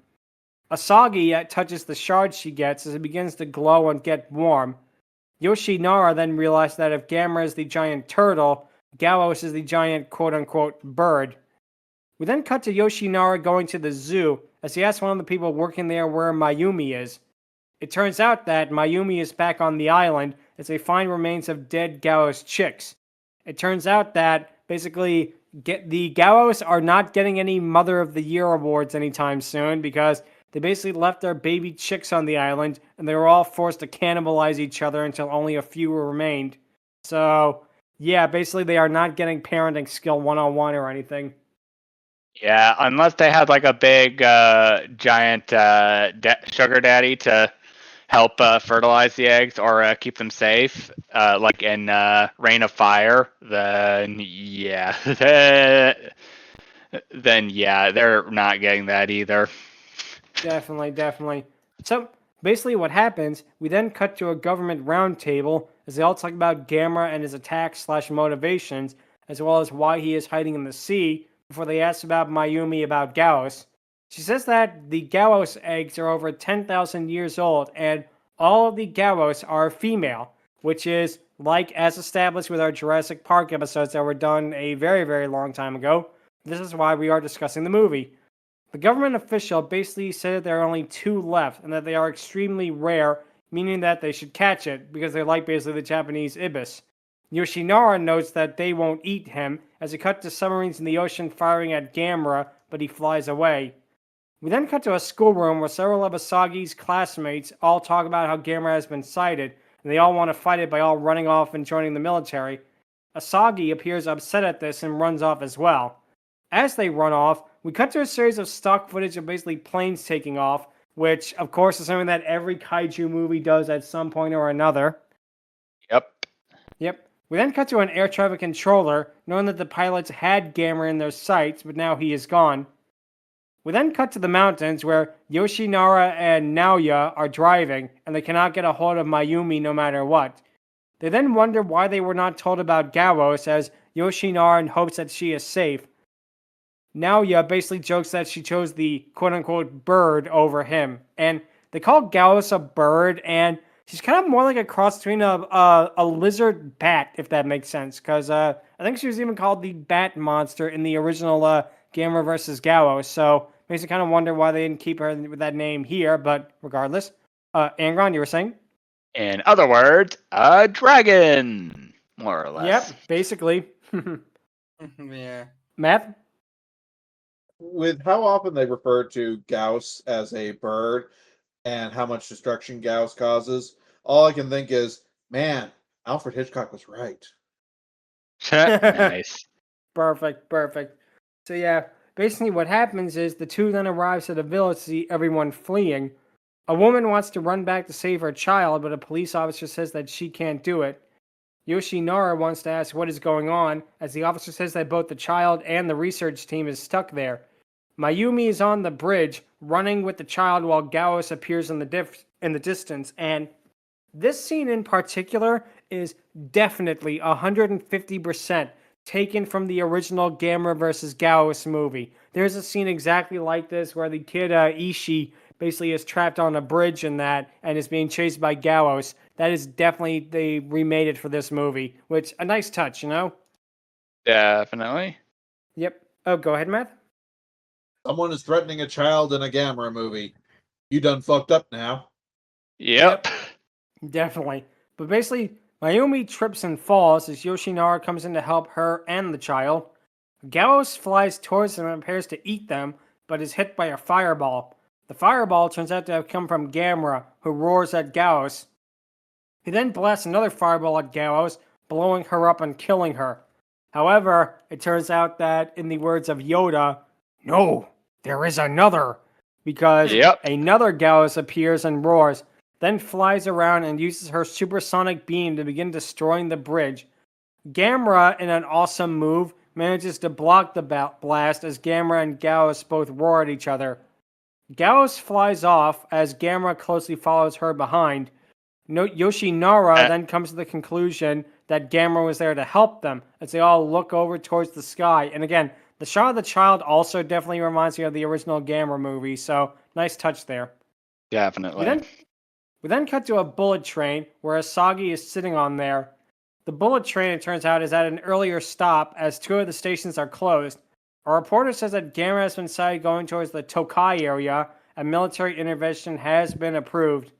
Asagi touches the shard she gets as it begins to glow and get warm. Yoshinara then realizes that if Gamera is the giant turtle, Gyaos is the giant quote-unquote bird. We then cut to Yoshinara going to the zoo as he asks one of the people working there where Mayumi is. It turns out that Mayumi is back on the island as they find remains of dead Gyaos chicks. It turns out that basically the Gyaos are not getting any Mother of the Year awards anytime soon because they basically left their baby chicks on the island and they were all forced to cannibalize each other until only a few remained. So, yeah, basically they are not getting parenting skill 101 or anything. Yeah, unless they had like a big giant sugar daddy to help fertilize the eggs or keep them safe, like in Rain of Fire, then yeah, then yeah, they're not getting that either. Definitely. So, basically what happens, we then cut to a government roundtable as they all talk about Gamera and his attacks/motivations, as well as why he is hiding in the sea, before they ask about Mayumi about Gyaos. She says that the Gyaos eggs are over 10,000 years old, and all of the Gyaos are female, which is, like as established with our Jurassic Park episodes that were done a very, very long time ago, this is why we are discussing the movie. The government official basically said that there are only 2 left, and that they are extremely rare, meaning that they should catch it, because they're like basically the Japanese ibis. Yoshinara notes that they won't eat him, as he cut to submarines in the ocean firing at Gamera, but he flies away. We then cut to a schoolroom where several of Asagi's classmates all talk about how Gamera has been sighted, and they all want to fight it by all running off and joining the military. Asagi appears upset at this and runs off as well. As they run off, we cut to a series of stock footage of basically planes taking off, which, of course, is something that every kaiju movie does at some point or another. Yep. We then cut to an air traffic controller, knowing that the pilots had Gamera in their sights, but now he is gone. We then cut to the mountains, where Yoshinara and Naoya are driving, and they cannot get a hold of Mayumi no matter what. They then wonder why they were not told about Gyaos, as Yoshinara hopes that she is safe. Naoya basically jokes that she chose the quote-unquote bird over him, and they call Gyaos a bird, and she's kind of more like a cross between a lizard bat, if that makes sense, because I think she was even called the Bat Monster in the original Gamera vs. Gyaos, so makes you kind of wonder why they didn't keep her with that name here, but regardless. Angron, you were saying? In other words, a dragon, more or less. Yep, basically. Yeah. Math? With how often they refer to Gyaos as a bird and how much destruction Gyaos causes, all I can think is, man, Alfred Hitchcock was right. Nice. Perfect. So yeah, basically what happens is the 2 then arrives at a village to see everyone fleeing. A woman wants to run back to save her child, but a police officer says that she can't do it. Yoshinara wants to ask what is going on, as the officer says that both the child and the research team is stuck there. Mayumi is on the bridge, running with the child while Gyaos appears in the distance, and This scene in particular is definitely 150% taken from the original Gamera versus Gyaos movie. There's a scene exactly like this where the kid Ishii basically is trapped on a bridge in that and is being chased by Gyaos. That is definitely, they remade it for this movie, which a nice touch, you know? Definitely. Yep. Oh, go ahead, Matt. Someone is threatening a child in a Gamera movie. You done fucked up now. Yep. Definitely. But basically, Mayumi trips and falls as Yoshinara comes in to help her and the child. Gyaos flies towards them and prepares to eat them, but is hit by a fireball. The fireball turns out to have come from Gamera, who roars at Gyaos. He then blasts another fireball at Gyaos, blowing her up and killing her. However, it turns out that, in the words of Yoda, no, there is another, because another Gyaos appears and roars, then flies around and uses her supersonic beam to begin destroying the bridge. Gamera, in an awesome move, manages to block the blast as Gamera and Gyaos both roar at each other. Gyaos flies off as Gamera closely follows her behind. Yoshinara then comes to the conclusion that Gamera was there to help them as they all look over towards the sky. And again, the shot of the child also definitely reminds me of the original Gamera movie, so nice touch there. Definitely. We then cut to a bullet train where Asagi is sitting on there. The bullet train, it turns out, is at an earlier stop as 2 of the stations are closed. A reporter says that Gamera has been sighted going towards the Tokai area and military intervention has been approved.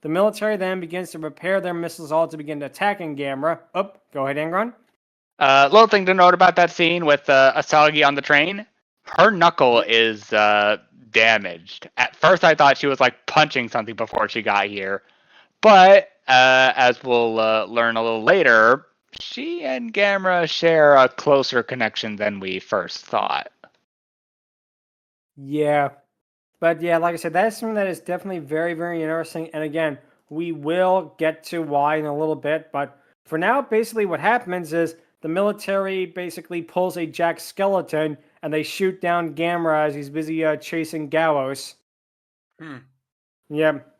The military then begins to prepare their missiles all to begin attacking Gamera. Oh, go ahead, Angron. Little thing to note about that scene with Asagi on the train. Her knuckle is damaged. At first I thought she was like punching something before she got here. But as we'll learn a little later, she and Gamera share a closer connection than we first thought. Yeah. But yeah, like I said, that's something that is definitely very, very interesting. And again, we will get to why in a little bit. But for now, basically what happens is the military basically pulls a Jack skeleton and they shoot down Gamera as he's busy chasing Gyaos. Yep.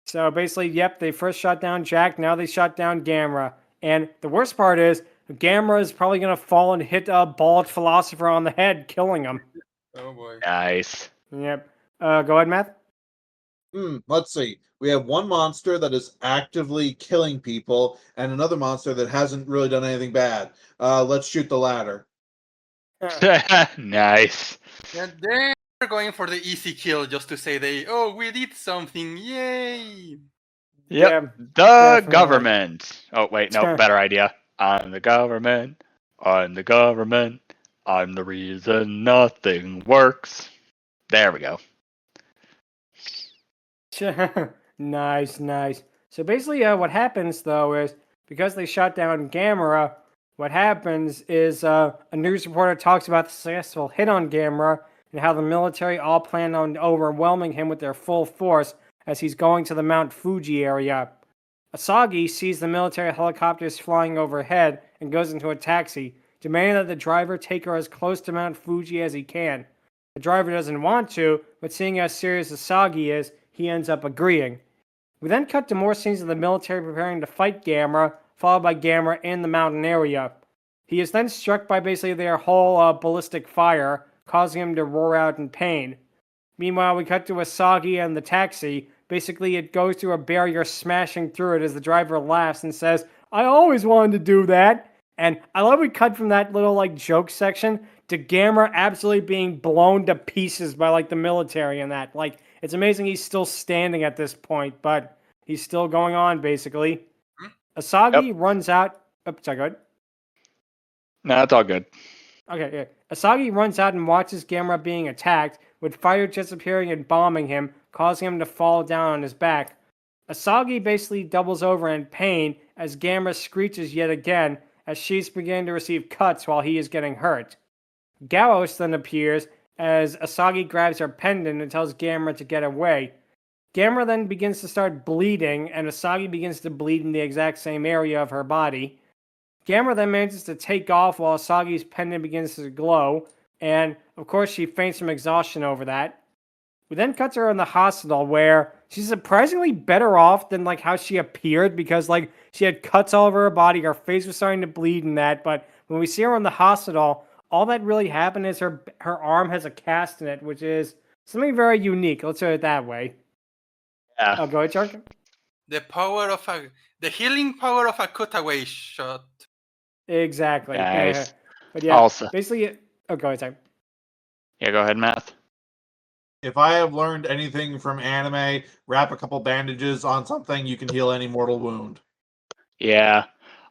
So basically, they first shot down Jack, now they shot down Gamera. And the worst part is, Gamera is probably going to fall and hit a bald philosopher on the head, killing him. Oh boy. Nice. Yep. Go ahead, Matt. Let's see. We have one monster that is actively killing people, and another monster that hasn't really done anything bad. Let's shoot the latter. Nice. And they're going for the easy kill just to say we did something, yay! Yep. Yeah, the definitely. government. Oh, wait, no, better idea. I'm the government. I'm the government. I'm the reason nothing works. There we go. Nice. So basically, what happens, though, is because they shot down Gamera, what happens is a news reporter talks about the successful hit on Gamera and how the military all plan on overwhelming him with their full force as he's going to the Mount Fuji area. Asagi sees the military helicopters flying overhead and goes into a taxi, demanding that the driver take her as close to Mount Fuji as he can. The driver doesn't want to, but seeing how serious Asagi is, he ends up agreeing. We then cut to more scenes of the military preparing to fight Gamera, followed by Gamera in the mountain area. He is then struck by basically their whole ballistic fire, causing him to roar out in pain. Meanwhile, we cut to Asagi and the taxi. Basically, it goes through a barrier, smashing through it as the driver laughs and says, "I always wanted to do that." And I love we cut from that little joke section to Gamera absolutely being blown to pieces by the military and that. It's amazing he's still standing at this point, but he's still going on basically. Asagi runs out. Oops, sorry, go ahead. No, it's all good. Okay, yeah. Asagi runs out and watches Gamera being attacked, with fighter jets appearing and bombing him, causing him to fall down on his back. Asagi basically doubles over in pain as Gamera screeches yet again as she's beginning to receive cuts while he is getting hurt. Gyaos then appears as Asagi grabs her pendant and tells Gamera to get away. Gamera then begins to start bleeding, and Asagi begins to bleed in the exact same area of her body. Gamera then manages to take off while Asagi's pendant begins to glow, and of course she faints from exhaustion over that. We then cut to her in the hospital where she's surprisingly better off than like how she appeared, because like she had cuts all over her body, her face was starting to bleed and that. But when we see her in the hospital, all that really happened is her arm has a cast in it, which is something very unique. Let's say it that way. Yeah. Oh, go ahead, Shark. The healing power of a cutaway shot. Exactly. Nice. But yeah, Also, basically, oh, go ahead, sorry. yeah, go ahead, Math. If I have learned anything from anime, wrap a couple bandages on something, you can heal any mortal wound. Yeah.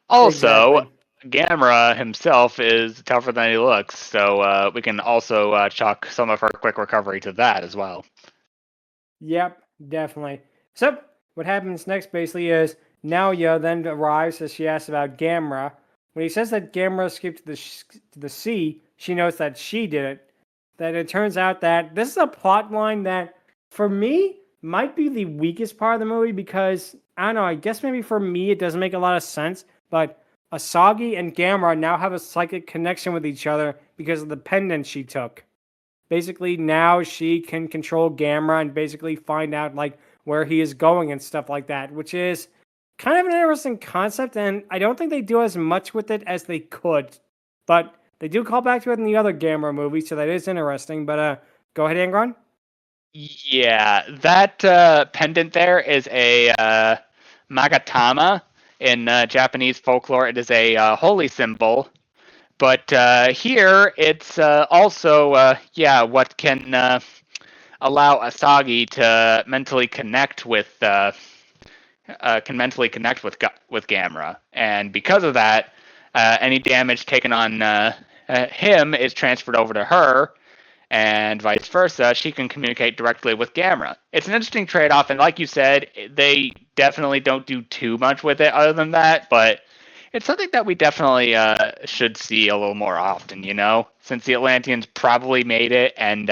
Also, Exactly. Gamera himself is tougher than he looks, so we can also chalk some of her quick recovery to that as well. Yep, definitely. So, what happens next basically is Naoya then arrives as she asks about Gamera. When he says that Gamera escaped to the sea, she knows that she did it. That it turns out that this is a plot line that, for me, might be the weakest part of the movie, because, I don't know, I guess maybe for me it doesn't make a lot of sense, but Asagi and Gamera now have a psychic connection with each other because of the pendant she took. Basically, now she can control Gamera and basically find out like where he is going and stuff like that, which is kind of an interesting concept, and I don't think they do as much with it as they could. But they do call back to it in the other Gamera movie, so that is interesting. But go ahead, Angron. Yeah, that pendant there is a magatama. In Japanese folklore, it is a holy symbol. But here, it's also, what can allow Asagi to mentally connect with Gamera, and because of that, any damage taken on him is transferred over to her, and vice versa. She can communicate directly with Gamera. It's an interesting trade-off, and like you said, they definitely don't do too much with it other than that, but it's something that we definitely should see a little more often, since the Atlanteans probably made it and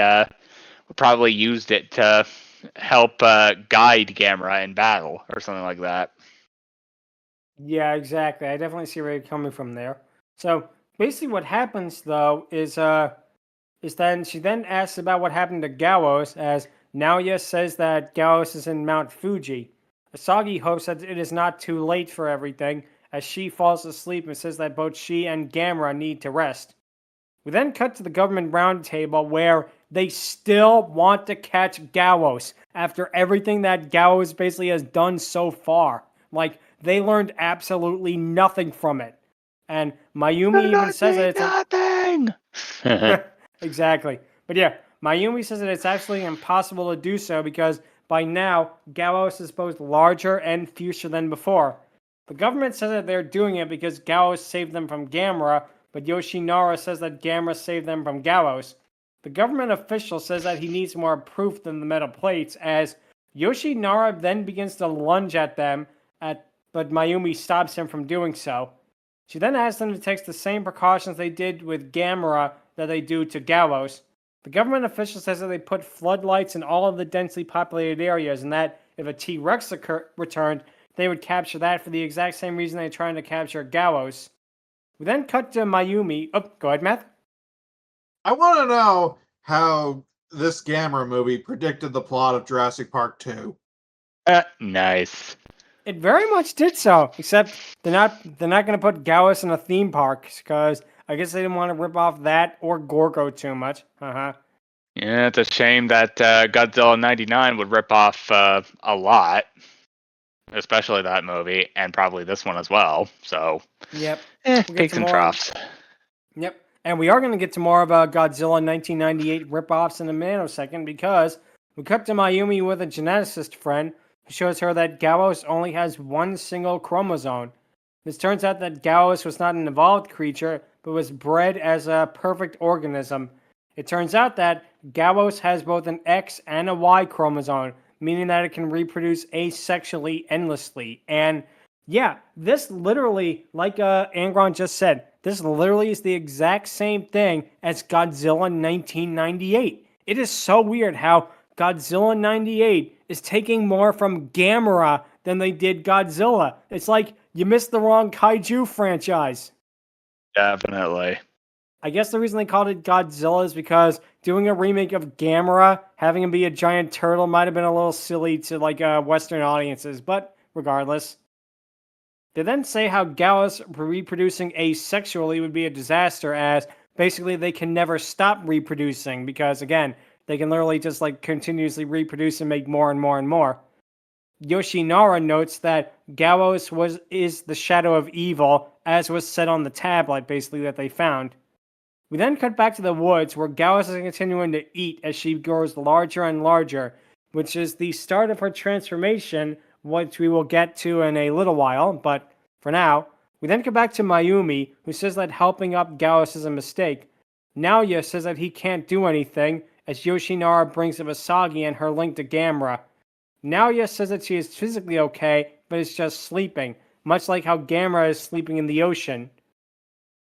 probably used it to help guide Gamera in battle or something like that. Yeah, exactly. I definitely see where you're coming from there. So basically, what happens though is then she then asks about what happened to Gyaos, as Naoya says that Gyaos is in Mount Fuji. Asagi hopes that it is not too late for everything, as she falls asleep and says that both she and Gamera need to rest. We then cut to the government roundtable where they still want to catch Gyaos after everything that Gyaos basically has done so far. Like, they learned absolutely nothing from it. And Mayumi even says that it's nothing. Exactly. But yeah, Mayumi says that it's actually impossible to do so because by now, Gyaos is both larger and fiercer than before. The government says that they're doing it because Gyaos saved them from Gamera, but Yoshinara says that Gamera saved them from Gyaos. The government official says that he needs more proof than the metal plates, as Yoshinara then begins to lunge at them, but Mayumi stops him from doing so. She then asks them to take the same precautions they did with Gamera that they do to Gyaos. The government official says that they put floodlights in all of the densely populated areas, and that if a T-Rex returned, they would capture that for the exact same reason they're trying to capture Gyaos. We then cut to Mayumi. Oh, go ahead, Matt. I want to know how this Gamera movie predicted the plot of Jurassic Park 2. Nice. It very much did so, except they're not going to put Gyaos in a theme park because I guess they didn't want to rip off that or Gorgo too much. Yeah, it's a shame that Godzilla 99 would rip off a lot, especially that movie, and probably this one as well. So, yep, peaks and troughs. Yep, and we are going to get to more of Godzilla 1998 ripoffs in a nanosecond because we cut to Mayumi with a geneticist friend who shows her that Gyaos only has one single chromosome. This turns out that Gyaos was not an evolved creature, but was bred as a perfect organism. It turns out that Gyaos has both an X and a Y chromosome, meaning that it can reproduce asexually endlessly. And yeah, this literally, like Angron just said, this literally is the exact same thing as Godzilla 1998. It is so weird how Godzilla 98 is taking more from Gamera than they did Godzilla. It's like you missed the wrong kaiju franchise. Definitely. I guess the reason they called it Godzilla is because doing a remake of Gamera, having him be a giant turtle, might have been a little silly to like Western audiences, but regardless. They then say how Gyaos reproducing asexually would be a disaster, as basically they can never stop reproducing because, again, they can literally just like continuously reproduce and make more and more and more. Yoshinara notes that Gyaos is the shadow of evil, as was said on the tablet, basically, that they found. We then cut back to the woods, where Gyaos is continuing to eat as she grows larger and larger, which is the start of her transformation, which we will get to in a little while, but for now, we then come back to Mayumi, who says that helping up Gyaos is a mistake. Naoya says that he can't do anything, as Yoshinara brings up Asagi and her link to Gamera. Naoya says that she is physically okay, but is just sleeping, much like how Gamera is sleeping in the ocean.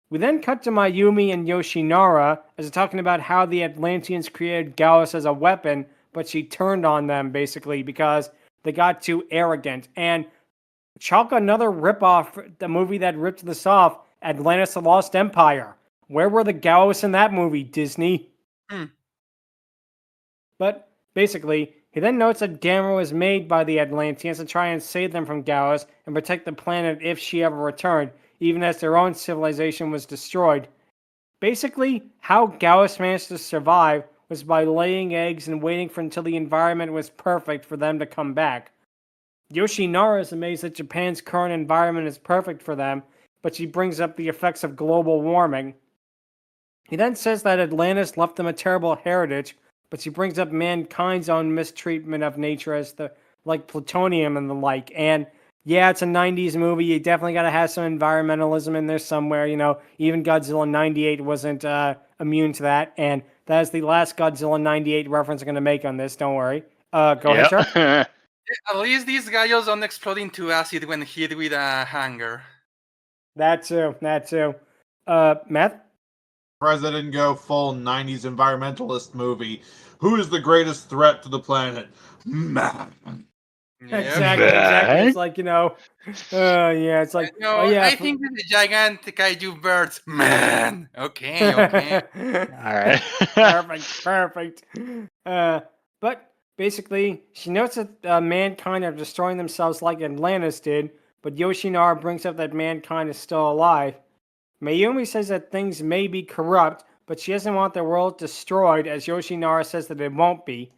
We then cut to Mayumi and Yoshinara as they're talking about how the Atlanteans created Gyaos as a weapon, but she turned on them, basically, because they got too arrogant. And chalk another ripoff, the movie that ripped this off, Atlantis: The Lost Empire. Where were the Gyaos in that movie, Disney? But basically, he then notes that Gamera was made by the Atlanteans to try and save them from Gyaos and protect the planet if she ever returned, even as their own civilization was destroyed. Basically, how Gyaos managed to survive was by laying eggs and waiting until the environment was perfect for them to come back. Yoshinara is amazed that Japan's current environment is perfect for them, but she brings up the effects of global warming. He then says that Atlantis left them a terrible heritage, but she brings up mankind's own mistreatment of nature as like plutonium and the like. And yeah, it's a 90s movie. You definitely got to have some environmentalism in there somewhere. You know, even Godzilla 98 wasn't immune to that. And that is the last Godzilla 98 reference I'm going to make on this. Don't worry. Go ahead, Shark. At least these Gyos don't explode into acid when hit with a hanger. That too. Matt? President go full 90s environmentalist movie. Who is the greatest threat to the planet? Man. Yep. Exactly. It's like, it's like, I think with the gigantic kaiju birds. Man. Okay. All right. Perfect. But basically, she notes that mankind are destroying themselves like Atlantis did, but Yoshinara brings up that mankind is still alive. Mayumi says that things may be corrupt, but she doesn't want the world destroyed, as Yoshinara says that it won't be.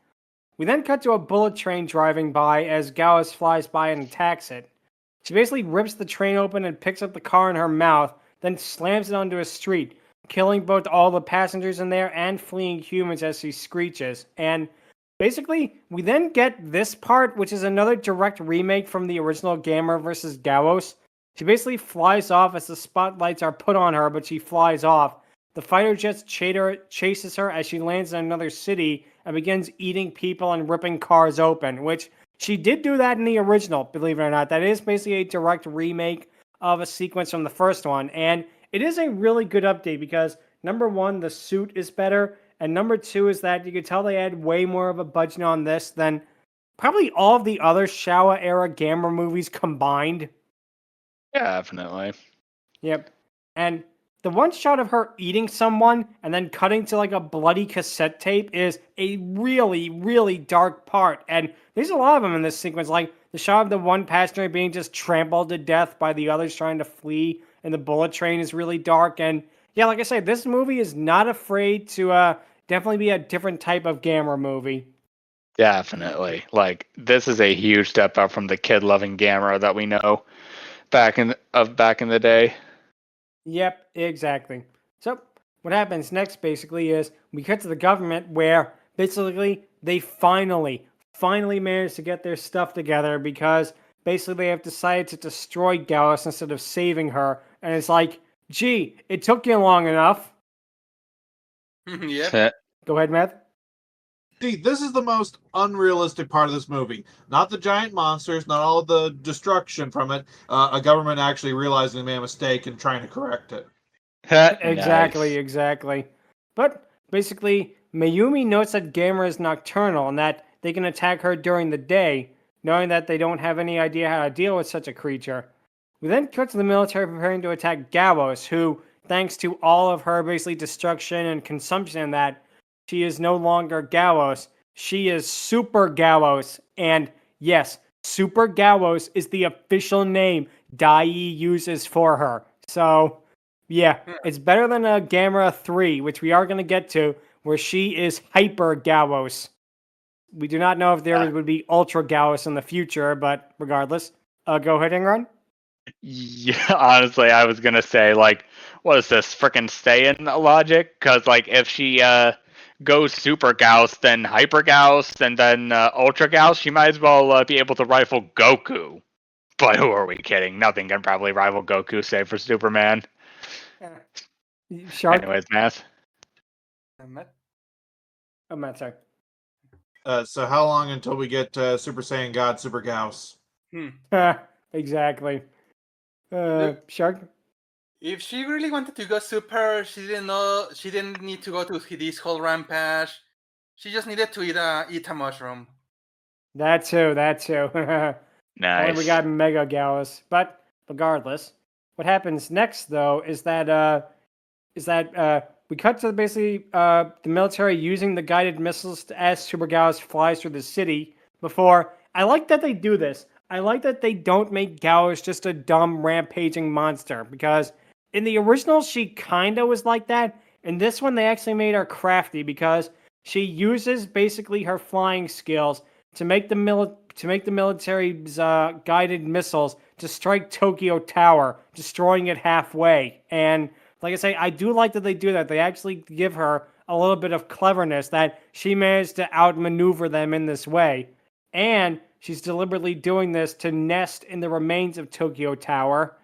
We then cut to a bullet train driving by as Gyaos flies by and attacks it. She basically rips the train open and picks up the car in her mouth, then slams it onto a street, killing both all the passengers in there and fleeing humans as she screeches. And basically, we then get this part, which is another direct remake from the original Gamera vs. Gyaos. She basically flies off as the spotlights are put on her, but she flies off. The fighter jet chases her as she lands in another city and begins eating people and ripping cars open, which she did do that in the original, believe it or not. That is basically a direct remake of a sequence from the first one, and it is a really good update because, number one, the suit is better, and number two is that you could tell they had way more of a budget on this than probably all of the other Showa-era Gamera movies combined. Yeah, definitely. Yep. And the one shot of her eating someone and then cutting to like a bloody cassette tape is a really, really dark part. And there's a lot of them in this sequence. Like the shot of the one passenger being just trampled to death by the others trying to flee, and the bullet train is really dark. And yeah, like I said, this movie is not afraid to definitely be a different type of Gamera movie. Definitely. Like, this is a huge step up from the kid-loving Gamera that we know back in the day. Yep, exactly. So what happens next basically is we cut to the government where basically they finally managed to get their stuff together because basically they have decided to destroy Gyaos instead of saving her. And it's like, gee, it took you long enough. Yep. Go ahead, Matt. See, this is the most unrealistic part of this movie. Not the giant monsters, not all of the destruction from it. A government actually realizing they made a mistake and trying to correct it. Exactly. But basically, Mayumi notes that Gamera is nocturnal and that they can attack her during the day, knowing that they don't have any idea how to deal with such a creature. We then cut to the military preparing to attack Gyaos, who thanks to all of her basically destruction and consumption, that she is no longer Gyaos. She is Super Gyaos. And yes, Super Gyaos is the official name Dai uses for her. So, yeah, it's better than a Gamera 3, which we are going to get to, where she is Hyper Gyaos. We do not know if there would be Ultra Gyaos in the future, but regardless, go ahead, Angron. Yeah, honestly, I was gonna say, like, what is this freaking stay-in logic? Because, like, if she goes Super Gyaos, then Hyper Gyaos, and then Ultra Gyaos, she might as well be able to rival Goku. But who are we kidding? Nothing can probably rival Goku, save for Superman. Shark? Anyways, Matt. Oh, Matt, sorry. So how long until we get Super Saiyan God, Super Gyaos? Exactly. Shark? If she really wanted to go super, she didn't need to go to this whole rampage. She just needed to eat a mushroom. That too. Nice. Only we got Mega Gyaos. But regardless, what happens next though is that we cut to basically the military using the guided missiles as Super Gyaos flies through the city. Before, I like that they do this. I like that they don't make Gyaos just a dumb rampaging monster, because in the original she kinda was like that. In this one they actually made her crafty, because she uses basically her flying skills to make the military's guided missiles to strike Tokyo Tower, destroying it halfway. And like I say, I do like that they do that. They actually give her a little bit of cleverness, that she managed to outmaneuver them in this way. And she's deliberately doing this to nest in the remains of Tokyo Tower.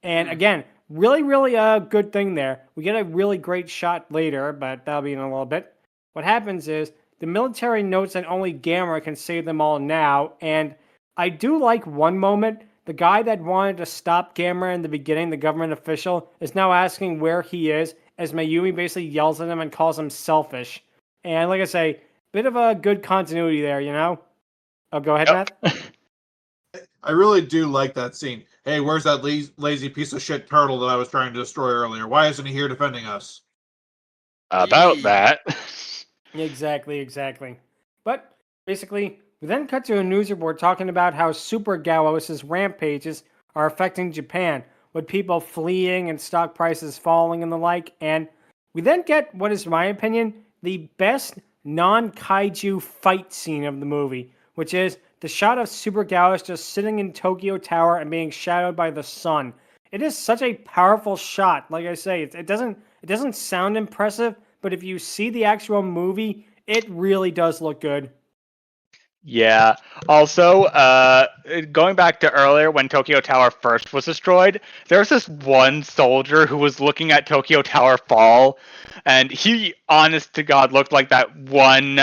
And again, really, really a good thing there. We get a really great shot later, but that'll be in a little bit. What happens is the military notes that only Gamera can save them all now. And I do like one moment. The guy that wanted to stop Gamera in the beginning, the government official, is now asking where he is, as Mayumi basically yells at him and calls him selfish. And like I say, bit of a good continuity there, you know? Oh, go ahead, Matt. I really do like that scene. Hey, where's that lazy piece of shit turtle that I was trying to destroy earlier? Why isn't he here defending us? About that. Exactly. But basically, we then cut to a news report talking about how Super Gyaos' rampages are affecting Japan, with people fleeing and stock prices falling and the like. And we then get, what is my opinion, the best non-kaiju fight scene of the movie, which is the shot of Super Gyaos just sitting in Tokyo Tower and being shadowed by the sun. It is such a powerful shot. Like I say, it doesn't sound impressive, but if you see the actual movie, it really does look good. Yeah. Also, going back to earlier when Tokyo Tower first was destroyed, there was this one soldier who was looking at Tokyo Tower fall, and he, honest to God, looked like that one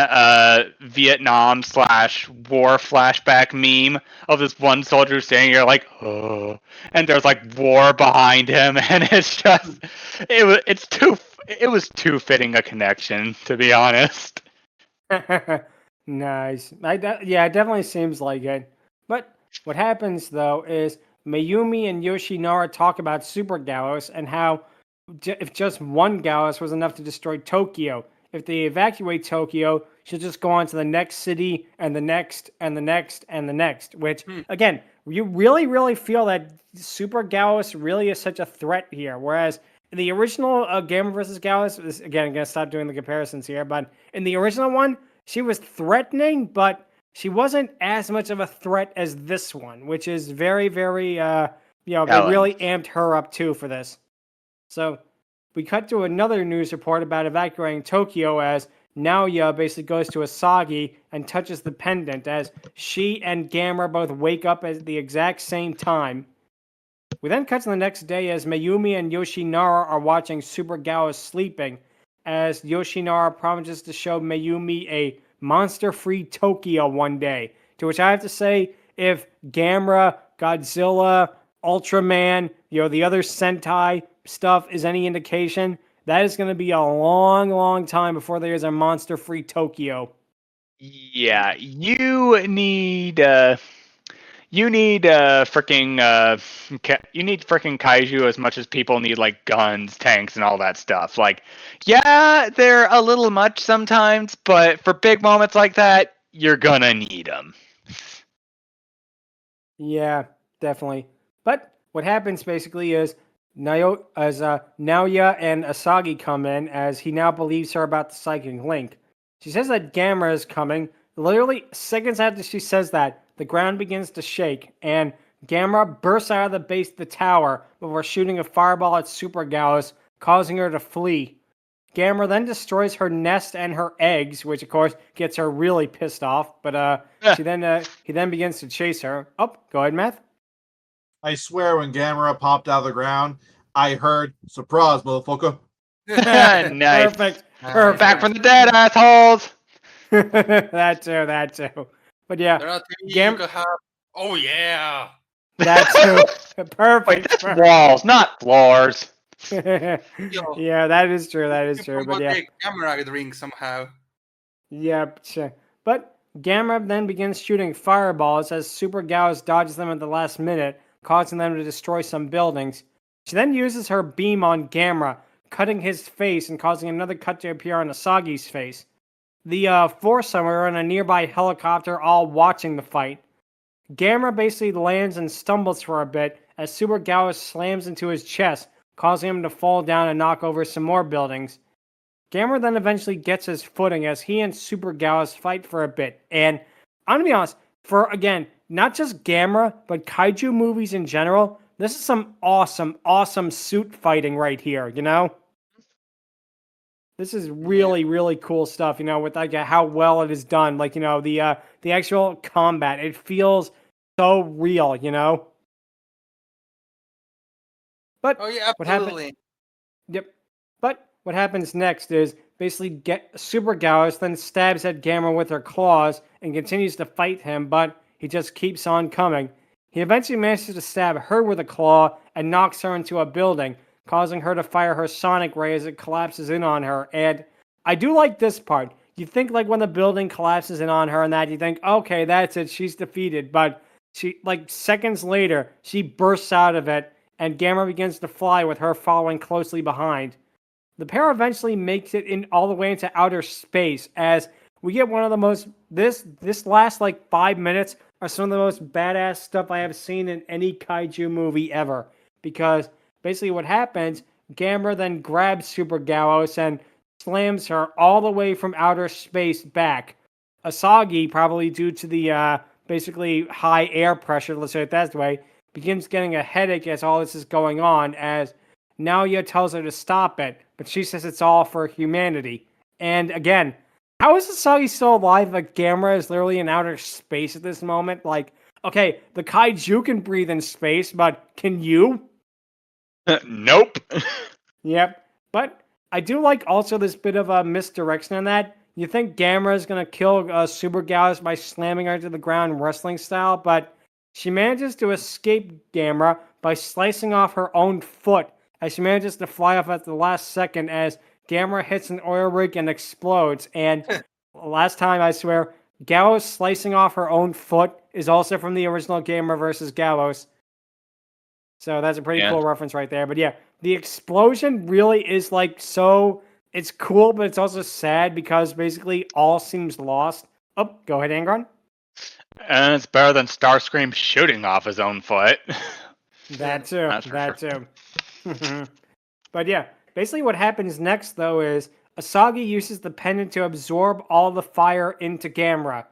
Vietnam / war flashback meme of this one soldier standing here like, oh, and there's like war behind him, and it's just, it was too fitting a connection, to be honest. Nice. Yeah, it definitely seems like it. But what happens, though, is Mayumi and Yoshinara talk about Super Gyaos and how if just one Gyaos was enough to destroy Tokyo, if they evacuate Tokyo, she'll just go on to the next city and the next and the next and the next. Which, again, you really, really feel that Super Gyaos really is such a threat here. Whereas in the original Gamera vs. Gyaos, again, I'm going to stop doing the comparisons here, but in the original one, she was threatening, but she wasn't as much of a threat as this one, which is very, very, they really amped her up too for this. So we cut to another news report about evacuating Tokyo, as Naoya basically goes to Asagi and touches the pendant, as she and Gamera both wake up at the exact same time. We then cut to the next day as Mayumi and Yoshinara are watching Super Gyaos sleeping, as Yoshinara promises to show Mayumi a monster-free Tokyo one day. To which I have to say, if Gamera, Godzilla, Ultraman, the other Sentai stuff is any indication, that is going to be a long, long time before there is a monster-free Tokyo. Yeah, you need you need you need freaking kaiju as much as people need like guns, tanks, and all that stuff. Like, yeah, they're a little much sometimes, but for big moments like that, you're gonna need them. Yeah, definitely. But what happens basically is Naoya and Asagi come in as he now believes her about the psychic link. She says that Gamera is coming. Literally seconds after she says that, the ground begins to shake, and Gamera bursts out of the base of the tower before shooting a fireball at Super Gyaos, causing her to flee. Gamera then destroys her nest and her eggs, which of course gets her really pissed off. But he then begins to chase her. Oh, go ahead, Matt. I swear, when Gamera popped out of the ground, I heard "surprise, motherfucker." Nice. Perfect. Back from the dead, assholes. That too. But yeah, They're not telling you could have. Oh yeah. that too. Perfect. Wait, that's walls, not floors. Yeah, that is true. But yeah, Gamera ring somehow. Yep. Sure. But Gamera then begins shooting fireballs as Super Gyaos dodges them at the last minute, causing them to destroy some buildings. She then uses her beam on Gamera, cutting his face and causing another cut to appear on Asagi's face. The foursome are in a nearby helicopter, all watching the fight. Gamera basically lands and stumbles for a bit as Super Gyaos slams into his chest, causing him to fall down and knock over some more buildings. Gamera then eventually gets his footing as he and Super Gyaos fight for a bit. And I'm gonna be honest, for again, not just Gamera, but kaiju movies in general, this is some awesome suit fighting right here, you know? This is really, really cool stuff, you know, with like how well it is done. Like, you know, the actual combat. It feels so real, you know? But Oh yeah, absolutely. But what happens next is basically Super Gyaos then stabs at Gamera with her claws and continues to fight him, but he just keeps on coming. He eventually manages to stab her with a claw and knocks her into a building, causing her to fire her sonic ray as it collapses in on her. And I do like this part. You think like when the building collapses in on her and that, you think, okay, that's it, she's defeated. But she, like seconds later, she bursts out of it and Gamera begins to fly with her following closely behind. The pair eventually makes it in all the way into outer space as we get one of the most, this last like 5 minutes are some of the most badass stuff I have seen in any kaiju movie ever. Because basically what happens, Gamera then grabs Super Gyaos and slams her all the way from outer space back. Asagi, probably due to the basically high air pressure, let's say it that way, begins getting a headache as all this is going on as Naoya tells her to stop it, but she says it's all for humanity. And again, how is Asagi still alive? Like, Gamera is literally in outer space at this moment. Like, okay, the kaiju can breathe in space, but can you? Nope. Yep. But I do like also this bit of a misdirection on that. You think Gamera is going to kill Super Gyaos by slamming her to the ground wrestling style, but she manages to escape Gamera by slicing off her own foot as she manages to fly off at the last second as Gamera hits an oil rig and explodes. And last time, I swear, Gyaos slicing off her own foot is also from the original Gamera vs. Gyaos. So that's a pretty cool reference right there. But yeah, the explosion really is like so, it's cool, but it's also sad because basically all seems lost. Oh, go ahead, Angron. And it's better than Starscream shooting off his own foot. That too. That's for Too. But yeah, basically what happens next though is Asagi uses the pendant to absorb all the fire into Gamera.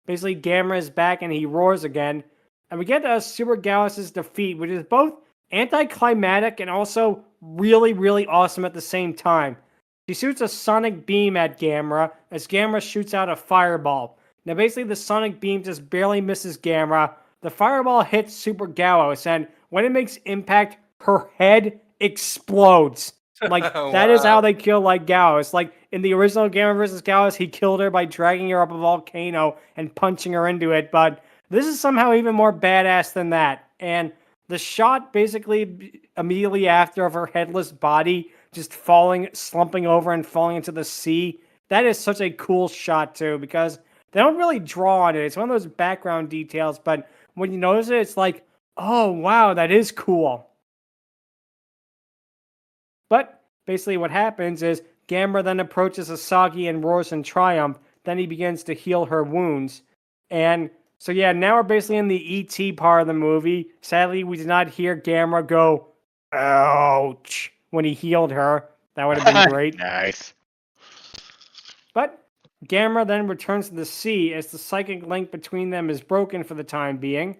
Basically, Gamera is back and he roars again. And we get Super Gyaos' defeat, which is both anticlimactic and also really, really awesome at the same time. She shoots a sonic beam at Gamera as Gamera shoots out a fireball. Now basically the sonic beam just barely misses Gamera. The fireball hits Super Gyaos, and when it makes impact, her head explodes. Like, that is how they kill, like, Gyaos. Like, in the original Gamera vs. Gyaos, he killed her by dragging her up a volcano and punching her into it, but this is somehow even more badass than that. And the shot basically immediately after of her headless body just falling, slumping over and falling into the sea, that is such a cool shot too, because they don't really draw on it. It's one of those background details, but when you notice it, it's like, oh, wow, that is cool. But basically what happens is Gamera then approaches Asagi and roars in triumph. Then he begins to heal her wounds. And so, yeah, now we're basically in the E.T. part of the movie. Sadly, we did not hear Gamera go, ouch, when he healed her. That would have been great. Nice. But Gamera then returns to the sea as the psychic link between them is broken for the time being.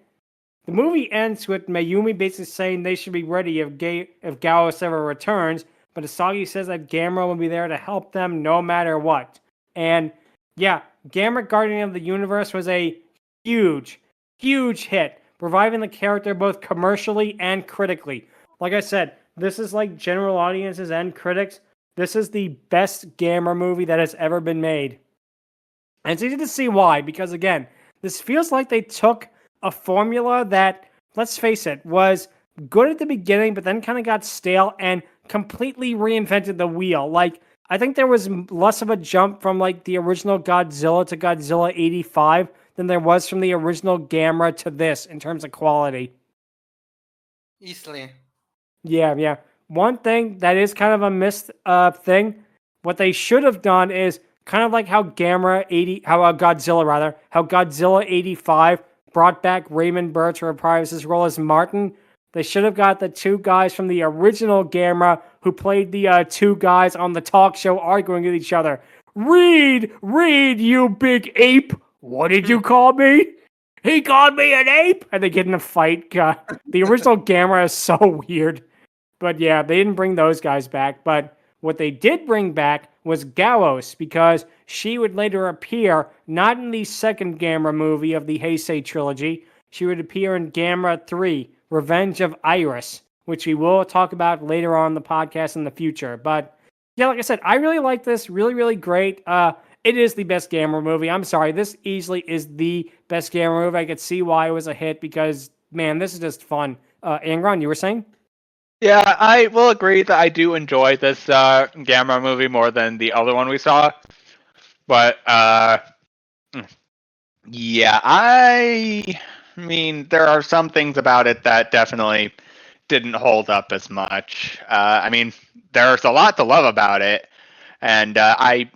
The movie ends with Mayumi basically saying they should be ready if Gyaos ever returns, but Asagi says that Gamera will be there to help them no matter what. And yeah, Gamera Guardian of the Universe was a huge, huge hit, reviving the character both commercially and critically. Like I said, this is like general audiences and critics. This is the best Gamera movie that has ever been made. And it's easy to see why, because again, this feels like they took a formula that, let's face it, was good at the beginning, but then kind of got stale and completely reinvented the wheel. Like, I think there was less of a jump from like the original Godzilla to Godzilla 85 than there was from the original Gamera to this in terms of quality. Easily. Yeah. One thing that is kind of a missed thing, what they should have done is kind of like how Godzilla 85 brought back Raymond Burr to reprise his role as Martin. They should have got the two guys from the original Gamera who played the two guys on the talk show arguing with each other. Reed, you big ape. What did you call me? He called me an ape. And they get in a fight. The original Gamera is so weird. But yeah, they didn't bring those guys back. But what they did bring back was Gyaos, because she would later appear not in the second Gamera movie of the Heisei trilogy. She would appear in Gamera 3, Revenge of Iris, which we will talk about later on in the podcast in the future. But yeah, like I said, I really like this. Really, really great. It is the best Gamera movie. I'm sorry, this easily is the best Gamera movie. I could see why it was a hit because, man, this is just fun. Angron, you were saying? Yeah, I will agree that I do enjoy this Gamera movie more than the other one we saw. But, yeah, I mean, there are some things about it that definitely didn't hold up as much. I mean, there's a lot to love about it, and I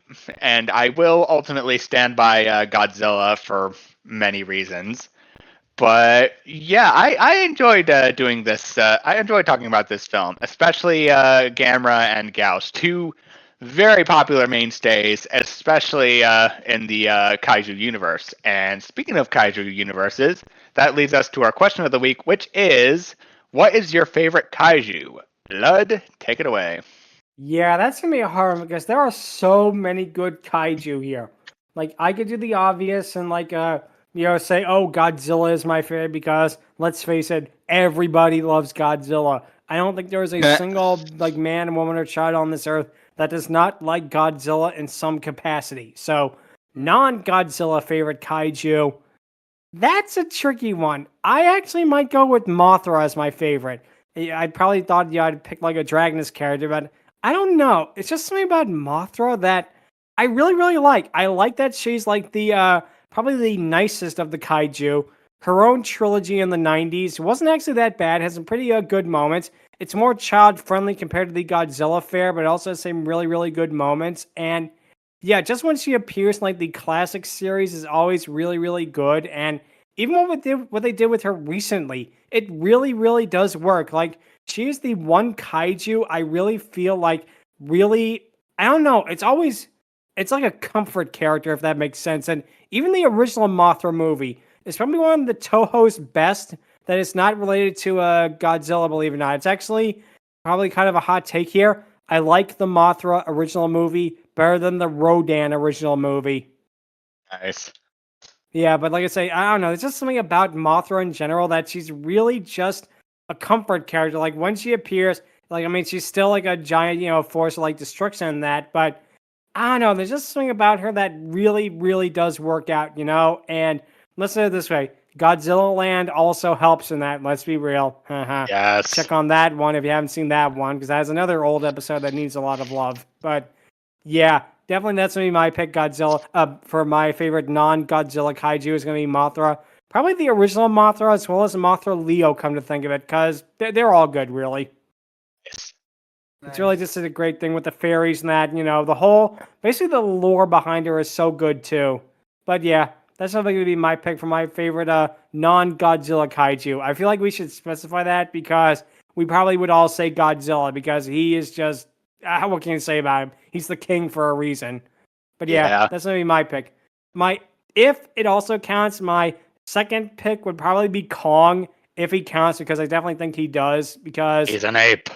will ultimately stand by Godzilla for many reasons. But yeah, I enjoyed doing this. I enjoyed talking about this film, especially Gamera and Gyaos, two very popular mainstays, especially in the kaiju universe. And speaking of kaiju universes, that leads us to our question of the week, which is, what is your favorite kaiju? Lud, take it away. Yeah, that's going to be a hard one because there are so many good kaiju here. Like, I could do the obvious and, like, say, oh, Godzilla is my favorite because, let's face it, everybody loves Godzilla. I don't think there is a single, like, man, woman, or child on this earth that does not like Godzilla in some capacity. So, non-Godzilla favorite kaiju, that's a tricky one. I actually might go with Mothra as my favorite. I probably thought I'd pick, like, a Dragoness character, but I don't know. It's just something about Mothra that I really, really like. I like that she's, like, the, probably the nicest of the kaiju. Her own trilogy in the 90s wasn't actually that bad. It has some pretty good moments. It's more child-friendly compared to the Godzilla fare, but it also has some really, really good moments. And yeah, just when she appears in like the classic series is always really, really good. And even what they did with her recently, it really, really does work. Like, she is the one kaiju I really feel like really, I don't know, it's like a comfort character, if that makes sense. And even the original Mothra movie is probably one of the Toho's best that is not related to Godzilla, believe it or not. It's actually probably kind of a hot take here. I like the Mothra original movie better than the Rodan original movie. Nice. Yeah, but like I say, I don't know. There's just something about Mothra in general that she's really just a comfort character. Like, when she appears, like, I mean, she's still like a giant, force of like destruction in that, but I don't know. There's just something about her that really, really does work out, And let's say it this way. Godzilla Land also helps in that. Let's be real. Yes. Check on that one if you haven't seen that one, because that's another old episode that needs a lot of love. But yeah, definitely that's going to be my pick, Godzilla. For my favorite non-Godzilla kaiju is going to be Mothra. probably the original Mothra as well as Mothra Leo, come to think of it, because they're all good, really. Yes. It's really just a great thing with the fairies and that, the whole, basically the lore behind her is so good too. But yeah, that's definitely going to be my pick for my favorite non-Godzilla kaiju. I feel like we should specify that because we probably would all say Godzilla because he is just, what can you say about him? He's the king for a reason. But yeah. That's going to be my pick. If it also counts, my second pick would probably be Kong, if he counts, because I definitely think he does, because... He's an ape.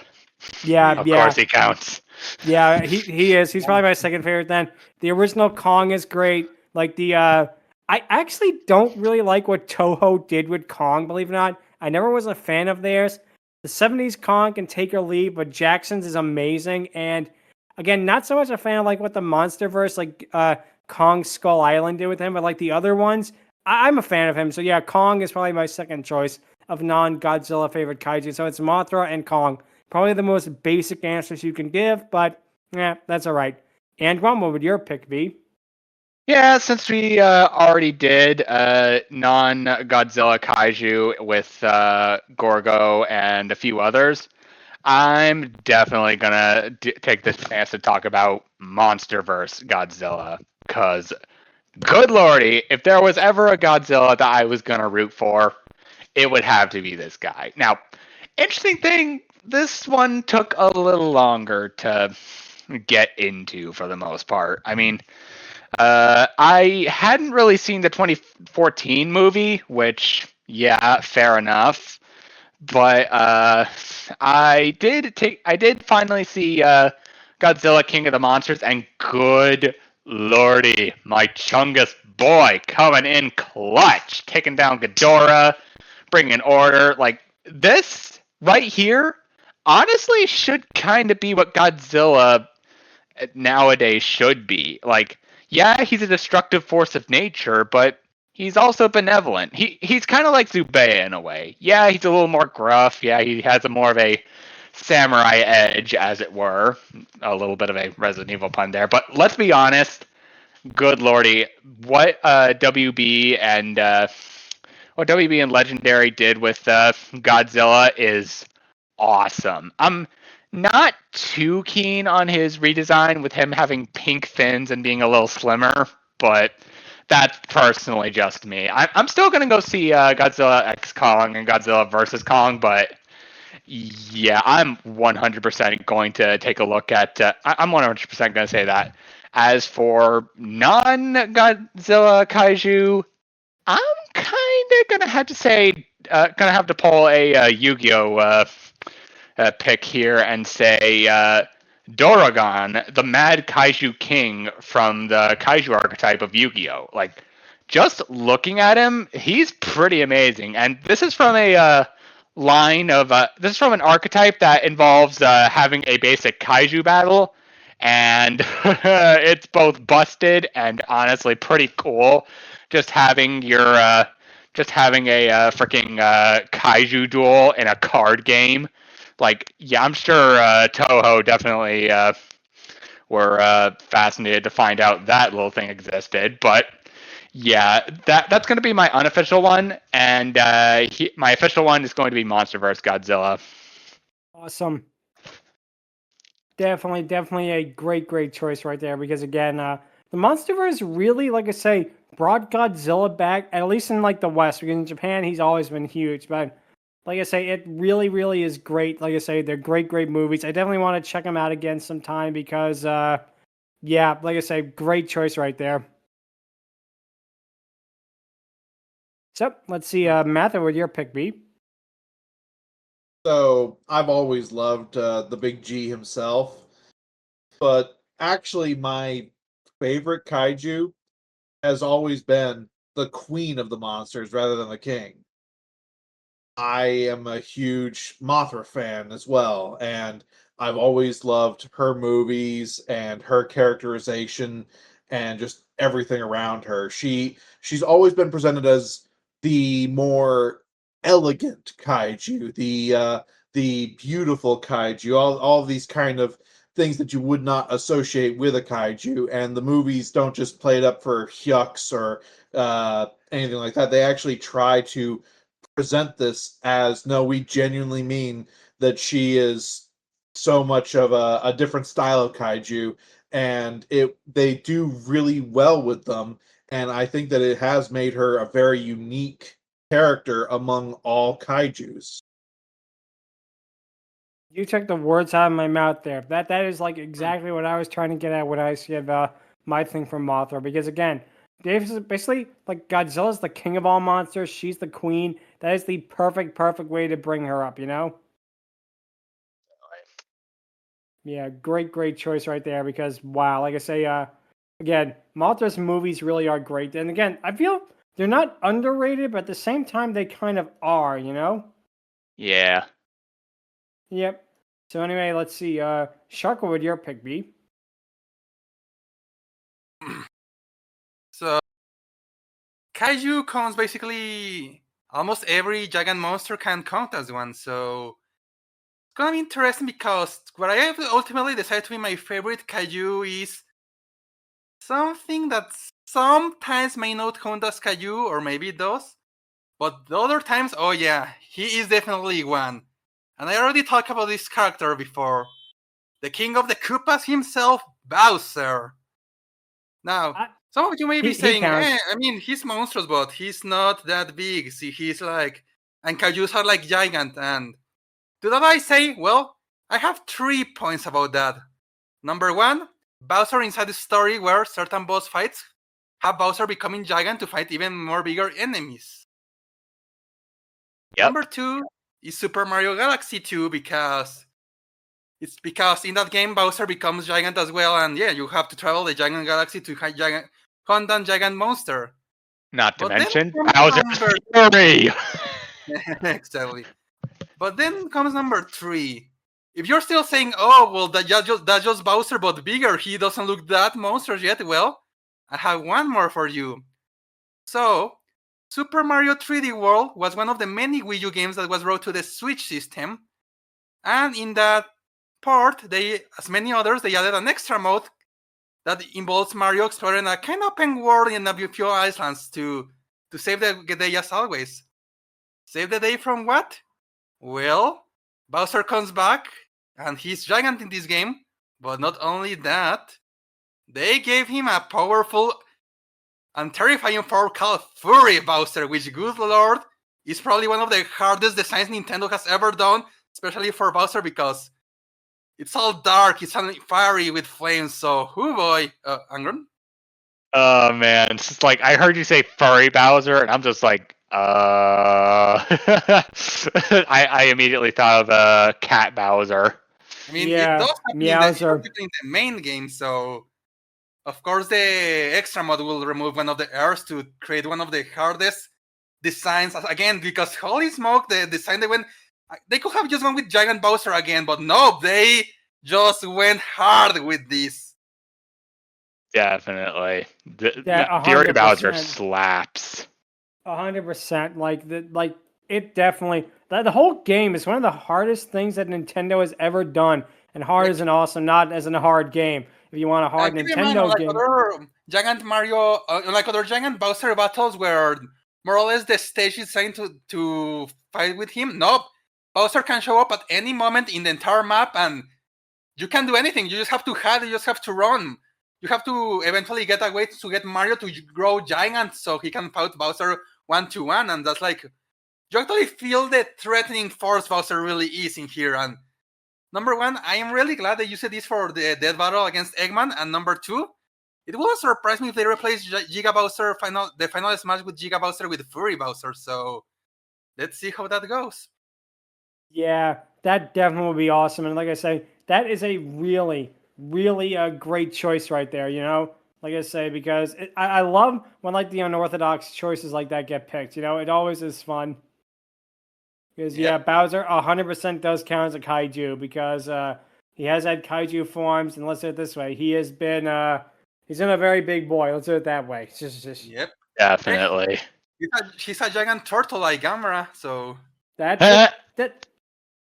Yeah, Of course he counts. Yeah, he is. He's probably my second favorite then. The original Kong is great. Like I actually don't really like what Toho did with Kong, believe it or not. I never was a fan of theirs. The 70s Kong can take or leave, but Jackson's is amazing. And again, not so much a fan of like what the MonsterVerse, like Kong Skull Island did with him, but like the other ones, I'm a fan of him. So yeah, Kong is probably my second choice of non-Godzilla favorite kaiju. So it's Mothra and Kong. Probably the most basic answers you can give, but yeah, that's all right. Angron, what would your pick be? Yeah, since we already did non-Godzilla kaiju with Gorgo and a few others, I'm definitely gonna take this chance to talk about MonsterVerse Godzilla, because good lordy, if there was ever a Godzilla that I was gonna root for, it would have to be this guy. Now, interesting thing, this one took a little longer to get into for the most part. I mean, I hadn't really seen the 2014 movie, which, yeah, fair enough. But I did finally see Godzilla King of the Monsters, and good lordy, my Chungus boy coming in clutch, taking down Ghidorah, bringing order. Like, this right here honestly should kind of be what Godzilla nowadays should be. Like, yeah, he's a destructive force of nature, but he's also benevolent. He's kind of like Zubei in a way. Yeah, he's a little more gruff. Yeah, he has a more of a samurai edge, as it were. A little bit of a Resident Evil pun there. But let's be honest, good lordy, what WB and Legendary did with Godzilla is awesome. I'm not too keen on his redesign with him having pink fins and being a little slimmer, but that's personally just me. I'm still going to go see Godzilla X Kong and Godzilla vs. Kong, but yeah, I'm 100% going to take a look at... I'm 100% going to say that. As for non-Godzilla kaiju, I'm kind of going to have to say... going to have to pull a Yu-Gi-Oh! Pick here and say Doragon, the Mad Kaiju King from the Kaiju archetype of Yu-Gi-Oh! Like, just looking at him, he's pretty amazing. And this is from a line of this is from an archetype that involves having a basic Kaiju battle, and it's both busted and honestly pretty cool. Just having a freaking Kaiju duel in a card game. Like, yeah, I'm sure Toho definitely were fascinated to find out that little thing existed. But yeah, that's going to be my unofficial one, and my official one is going to be MonsterVerse Godzilla. Awesome. Definitely a great choice right there, because again, the MonsterVerse really, like I say, brought Godzilla back, at least in like the West, because in Japan he's always been huge, but like I say, it really is great. Like I say, they're great movies. I definitely want to check them out again sometime because, yeah, like I say, great choice right there. So, let's see, Matt, what would your pick be? So, I've always loved the Big G himself, but actually my favorite kaiju has always been the queen of the monsters rather than the king. I am a huge Mothra fan as well, and I've always loved her movies and her characterization and just everything around her. She's always been presented as the more elegant kaiju, the beautiful kaiju, all these kind of things that you would not associate with a kaiju, and the movies don't just play it up for yucks or anything like that. They actually try to present this as, no, we genuinely mean that she is so much of a different style of kaiju, and they do really well with them, and I think that it has made her a very unique character among all kaijus. You took the words out of my mouth there. That is like exactly what I was trying to get at when I said my thing from Mothra. Because again, Davis is basically like Godzilla's the king of all monsters. She's the queen. That is the perfect way to bring her up. Yeah, great choice right there. Because wow, like I say, again, Mothra's movies really are great. And again, I feel they're not underrated, but at the same time, they kind of are. Yeah. Yep. So anyway, let's see. Shark, what would your pick be? So, kaiju counts basically almost every giant monster can count as one. So, it's gonna be interesting because what I have ultimately decided to be my favorite kaiju is something that sometimes may not count as kaiju, or maybe it does. But the other times, oh yeah, he is definitely one. And I already talked about this character before. The king of the Koopas himself, Bowser. Now, some of you may be saying, I mean, he's monstrous, but he's not that big. See, he's like, and kaijus are like giant. And to that I say, well, I have 3 points about that. Number 1, Bowser inside the story where certain boss fights have Bowser becoming giant to fight even more bigger enemies. Yep. Number 2 is Super Mario Galaxy 2 because in that game Bowser becomes giant as well, and yeah, you have to travel the giant galaxy to hunt a giant monster. Not to mention Bowser's Fury. Exactly. But then comes number 3. If you're still saying, oh well, that's just Bowser but bigger, he doesn't look that monstrous yet, well, I have one more for you. So, Super Mario 3D World was one of the many Wii U games that was brought to the Switch system, and in that part, they, as many others, they added an extra mode that involves Mario exploring a kind of open world in a few islands to save the day as always. Save the day from what? Well, Bowser comes back, and he's giant in this game, but not only that, they gave him a powerful and terrifying form called Fiery Bowser, which, good lord, is probably one of the hardest designs Nintendo has ever done, especially for Bowser, because it's all dark, it's all fiery with flames, so, oh boy, Angron? Oh man, it's just like, I heard you say furry Bowser, and I'm just like, I immediately thought of Cat Bowser. I mean, yeah, it does happen in the main game, so of course the extra mod will remove one of the airs to create one of the hardest designs, again, because holy smoke, the design they could have just gone with Giant Bowser again, but no, they just went hard with this. Definitely. Fury Bowser slaps. 100%. It definitely. The whole game is one of the hardest things that Nintendo has ever done. And hard is an awesome, not as in a hard game. If you want a hard Nintendo game. Other Giant Mario, like other Giant Bowser battles where more or less the stage is designed to fight with him. Nope. Bowser can show up at any moment in the entire map, and you can't do anything. You just have to hide, you just have to run. You have to eventually get a way to get Mario to grow giant so he can fight Bowser 1-1, and that's like, you actually feel the threatening force Bowser really is in here. And number 1, I am really glad they used this for the death battle against Eggman, and number 2, it wouldn't surprise me if they replaced Giga Bowser the final smash with Giga Bowser with Fiery Bowser, so let's see how that goes. Yeah, that definitely would be awesome. And like I say, that is a really great choice right there, Like I say, because I love when like the unorthodox choices like that get picked, It always is fun. Because, yeah, Bowser 100% does count as a kaiju because he has had kaiju forms, and let's say it this way, he has been, he's been a very big boy, let's do it that way. Yep. Definitely. He's a giant turtle like Gamera, so...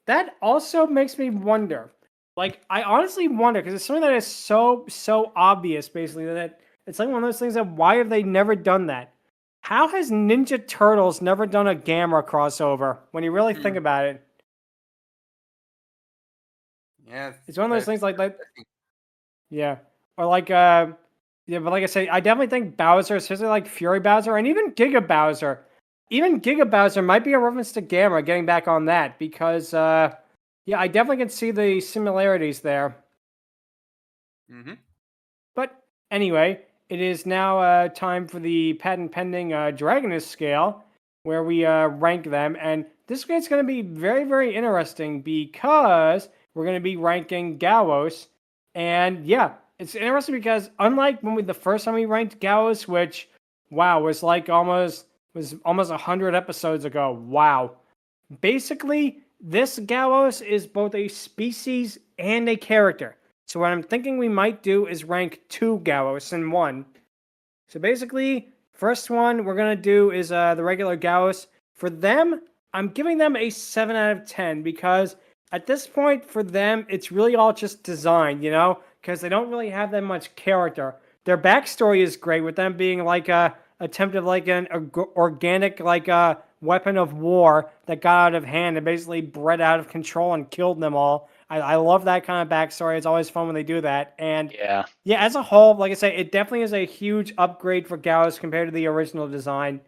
That also makes me wonder, Like, I honestly wonder, because it's something that is so obvious, basically, that it's like one of those things that why have they never done that? How has Ninja Turtles never done a Gamera crossover? When you really think about it, Yeah, it's one of those things like yeah, or like yeah, but like I say, I definitely think Bowser, especially like Fury Bowser, and even Giga Bowser, might be a reference to Gamera. Getting back on that, because yeah, I definitely can see the similarities there. Mm-hmm. But anyway, it is now time for the patent pending Dragoness Scale, where we rank them. And this is going to be very interesting because we're going to be ranking Gyaos. And yeah, it's interesting because unlike the first time we ranked Gyaos, which wow was like almost 100 episodes ago. Wow. Basically, this Gyaos is both a species and a character. So what I'm thinking we might do is rank 2 Gyaos in 1. So basically, first one we're going to do is the regular Gyaos. For them, I'm giving them a 7 out of 10 because at this point for them, it's really all just design, you know? Because they don't really have that much character. Their backstory is great with them being like a attempted like an organic like a weapon of war that got out of hand and basically bred out of control and killed them all. I love that kind of backstory. It's always fun when they do that. And Yeah. as a whole, like I say, it definitely is a huge upgrade for Gyaos compared to the original design.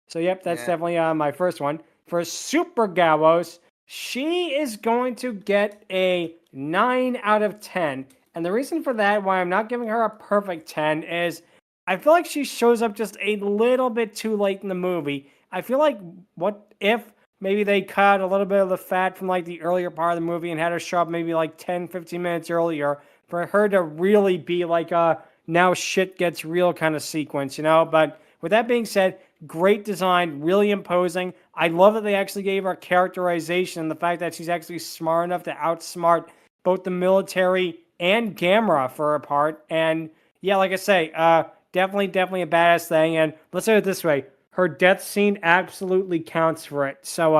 So yep, that's definitely my first one. For Super Gyaos, she is going to get a 9 out of 10. And the reason for that, why I'm not giving her a perfect 10, is I feel like she shows up just a little bit too late in the movie. I feel like what if maybe they cut a little bit of the fat from like the earlier part of the movie and had her show up maybe like 10, 15 minutes earlier for her to really be like a now shit gets real kind of sequence, you know? But with that being said, great design, really imposing. I love that they actually gave her characterization and the fact that she's actually smart enough to outsmart both the military and Gamera for her part. And yeah, like I say, definitely a badass thing. And let's say it this way, her death scene absolutely counts for it. So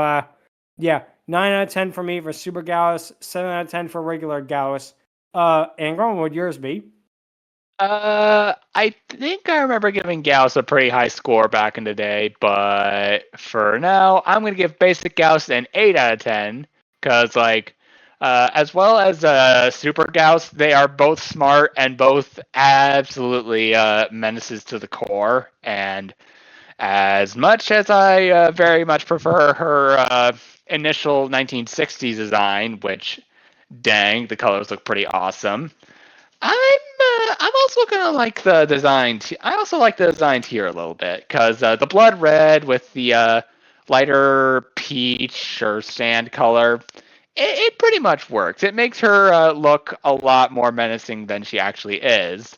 yeah, 9 out of 10 for me for Super Gyaos, 7 out of 10 for regular Gyaos. Angron, what would yours be? I think I remember giving Gyaos a pretty high score back in the day, but for now, I'm gonna give basic Gyaos an 8 out of 10, because like, as well as Super Gyaos, they are both smart and both absolutely menaces to the core. And as much as I very much prefer her initial 1960s design, which dang, the colors look pretty awesome. I'm also gonna like the design. I also like the designs here a little bit because the blood red with the lighter peach or sand color, it pretty much works. It makes her look a lot more menacing than she actually is.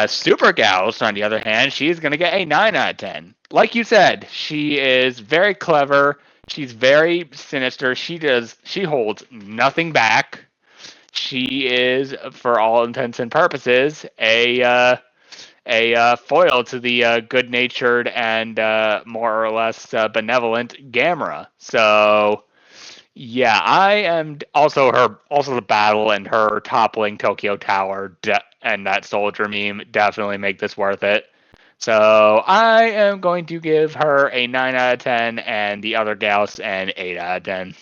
Super Gyaos, on the other hand, she's gonna get a 9 out of 10. Like you said, she is very clever. She's very sinister. She holds nothing back. She is, for all intents and purposes, a foil to the good-natured and more or less benevolent Gamera. So, yeah, I am also the battle and her toppling Tokyo Tower and that soldier meme definitely make this worth it. So I am going to give her a 9 out of 10 and the other Gyaos an 8 out of 10.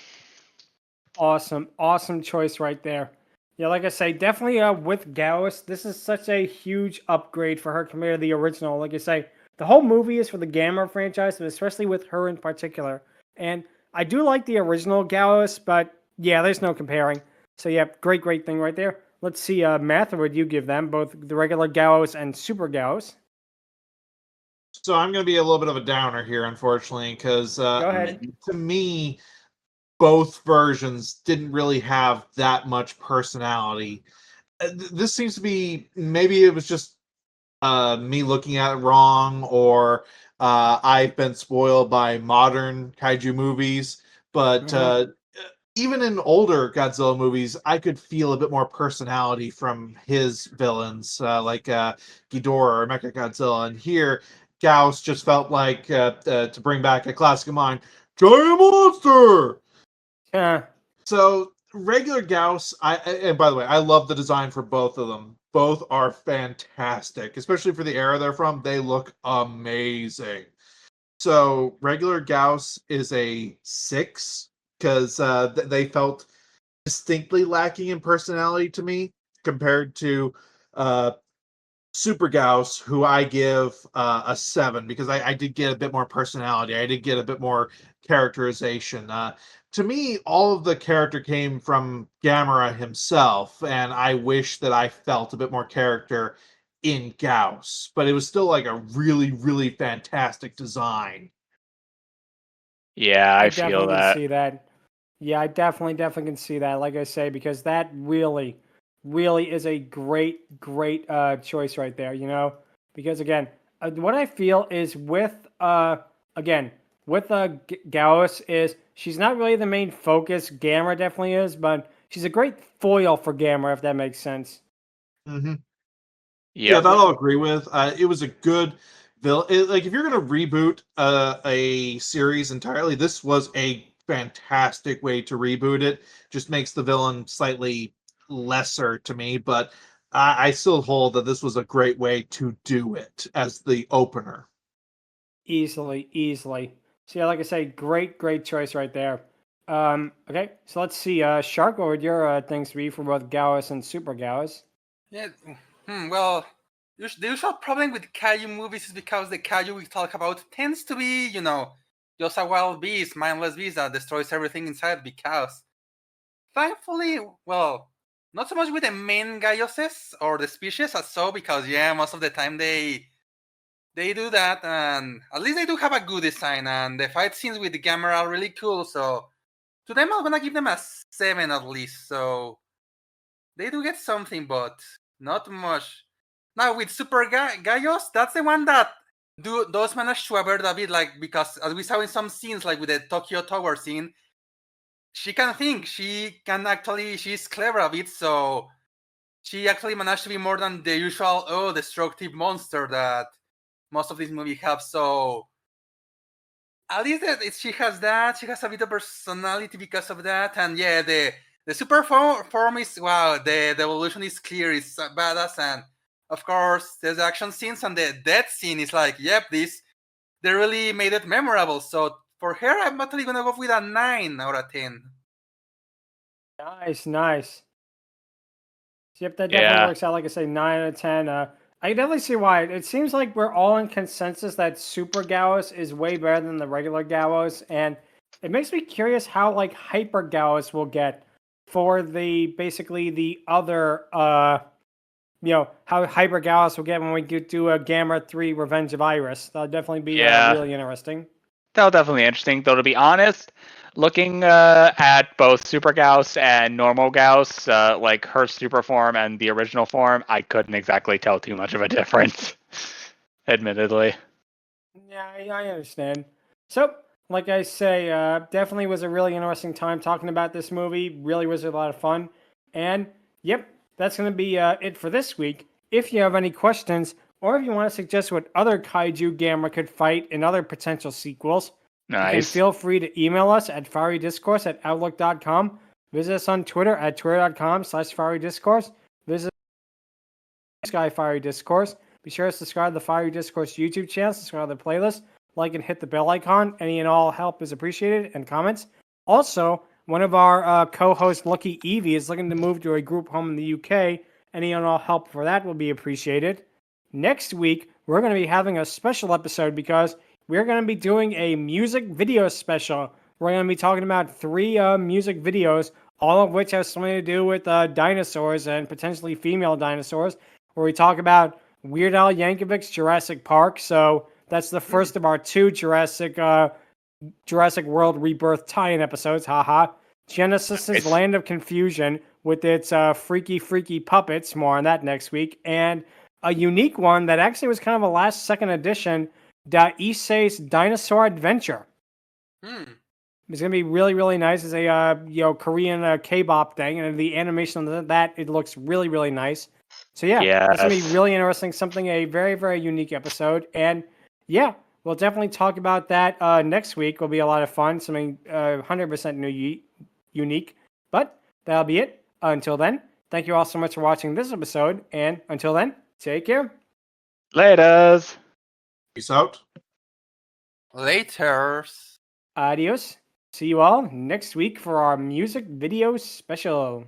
Awesome choice right there. Yeah, like I say, definitely with Gyaos, this is such a huge upgrade for her compared to the original. Like I say, the whole movie is for the Gamera franchise, but especially with her in particular. And I do like the original Gyaos, but yeah, there's no comparing. So yeah, great thing right there. Let's see, Math, what would you give them, both the regular Gyaos and Super Gyaos? So I'm going to be a little bit of a downer here, unfortunately, because Go ahead. to me, both versions didn't really have that much personality. This seems to be, maybe it was just me looking at it wrong, or I've been spoiled by modern kaiju movies. But even in older Godzilla movies, I could feel a bit more personality from his villains, like Ghidorah or Mechagodzilla. And here, Gyaos just felt like, to bring back a classic of mine, giant monster! Yeah. So regular Gyaos, and by the way, I love the design for both of them. Both are fantastic, especially for the era they're from. They look amazing. So regular Gyaos is a 6 because they felt distinctly lacking in personality to me compared to uh, Super Gyaos, who I give a 7 because I did get a bit more personality. I did get a bit more characterization. To me, all of the character came from Gamera himself, and I wish that I felt a bit more character in Gyaos, but it was still like a really, really fantastic design. Yeah, I feel definitely can that. see that. Yeah, I definitely can see that. Like I say, because that really, really is a great choice right there. You know, because again, what I feel is with again with Gyaos is she's not really the main focus. Gamera definitely is, but she's a great foil for Gamera, if that makes sense. Mm-hmm. Yeah, Yep. that I'll agree with. It was a good villain. Like, if you're going to reboot a series entirely, this was a fantastic way to reboot it. Just makes the villain slightly lesser to me, but I still hold that this was a great way to do it as the opener. Easily. So yeah, like I say, great choice right there. Okay, so let's see. Shark, what would your things be for both Gyaos and Super Gyaos? Yeah. Well, the usual problem with kaiju movies is because the kaiju we talk about tends to be, just a wild beast, mindless beast that destroys everything inside. Because, thankfully, well, not so much with the main Gyoses or the species as so, because most of the time they do that, and at least they do have a good design, and the fight scenes with the Gamera are really cool. So, to them, I'm gonna give them a 7 at least. So they do get something, but not much. Now with Super Gyaos, that's the one that does manage to avert a bit, like, because as we saw in some scenes, like with the Tokyo Tower scene, she can think. She's clever a bit, so she actually managed to be more than the usual destructive monster that most of these movies have. So at least she has that. She has a bit of personality because of that, and yeah, the super form is wow. The evolution is clear. It's badass, and of course, there's the action scenes and the death scene is like, yep, they really made it memorable. So for her, I'm actually gonna go with a 9 out of 10. Nice. Yep, that definitely Yeah. works out. Like I say, 9 out of 10. I can definitely see why. It seems like we're all in consensus that Super Gyaos is way better than the regular Gyaos, and it makes me curious how like Hyper Gyaos will get for basically the other how Hyper Gyaos will get when we do a Gamma 3 Revenge of Iris. That'll definitely be Yeah. really interesting. That was definitely interesting. Though, to be honest, looking at both Super Gyaos and normal Gyaos, like her super form and the original form, I couldn't exactly tell too much of a difference, admittedly. Yeah, I understand. So, like I say, definitely was a really interesting time talking about this movie. Really was a lot of fun. And, yep, that's going to be it for this week. If you have any questions, or if you want to suggest what other kaiju Gamera could fight in other potential sequels, you can Nice. feel free to email us at fierydiscourse@outlook.com. Visit us on Twitter at twitter.com/fierydiscourse. Visit Sky Fiery Discourse. Be sure to subscribe to the Fiery Discourse YouTube channel, subscribe to the playlist, like and hit the bell icon. Any and all help is appreciated, and comments. Also, one of our co-hosts, Lucky Evie, is looking to move to a group home in the UK. Any and all help for that will be appreciated. Next week, we're going to be having a special episode because we're going to be doing a music video special. We're going to be talking about 3 music videos, all of which have something to do with dinosaurs and potentially female dinosaurs, where we talk about Weird Al Yankovic's Jurassic Park. So that's the first of our 2 Jurassic World Rebirth tie-in episodes. Haha. Genesis's Land of Confusion with its freaky puppets. More on that next week. And a unique one that actually was kind of a last-second addition, Da Issei's Dinosaur Adventure. It's gonna be really nice. It's a Korean K-pop thing, and the animation of that it looks really nice. So yeah, it's gonna be really interesting. Something a very unique episode, and yeah, we'll definitely talk about that next week. Will be a lot of fun. Something 100% new, unique. But that'll be it. Until then, thank you all so much for watching this episode, and until then, take care. Laters. Peace out. Laters. Adios. See you all next week for our music video special.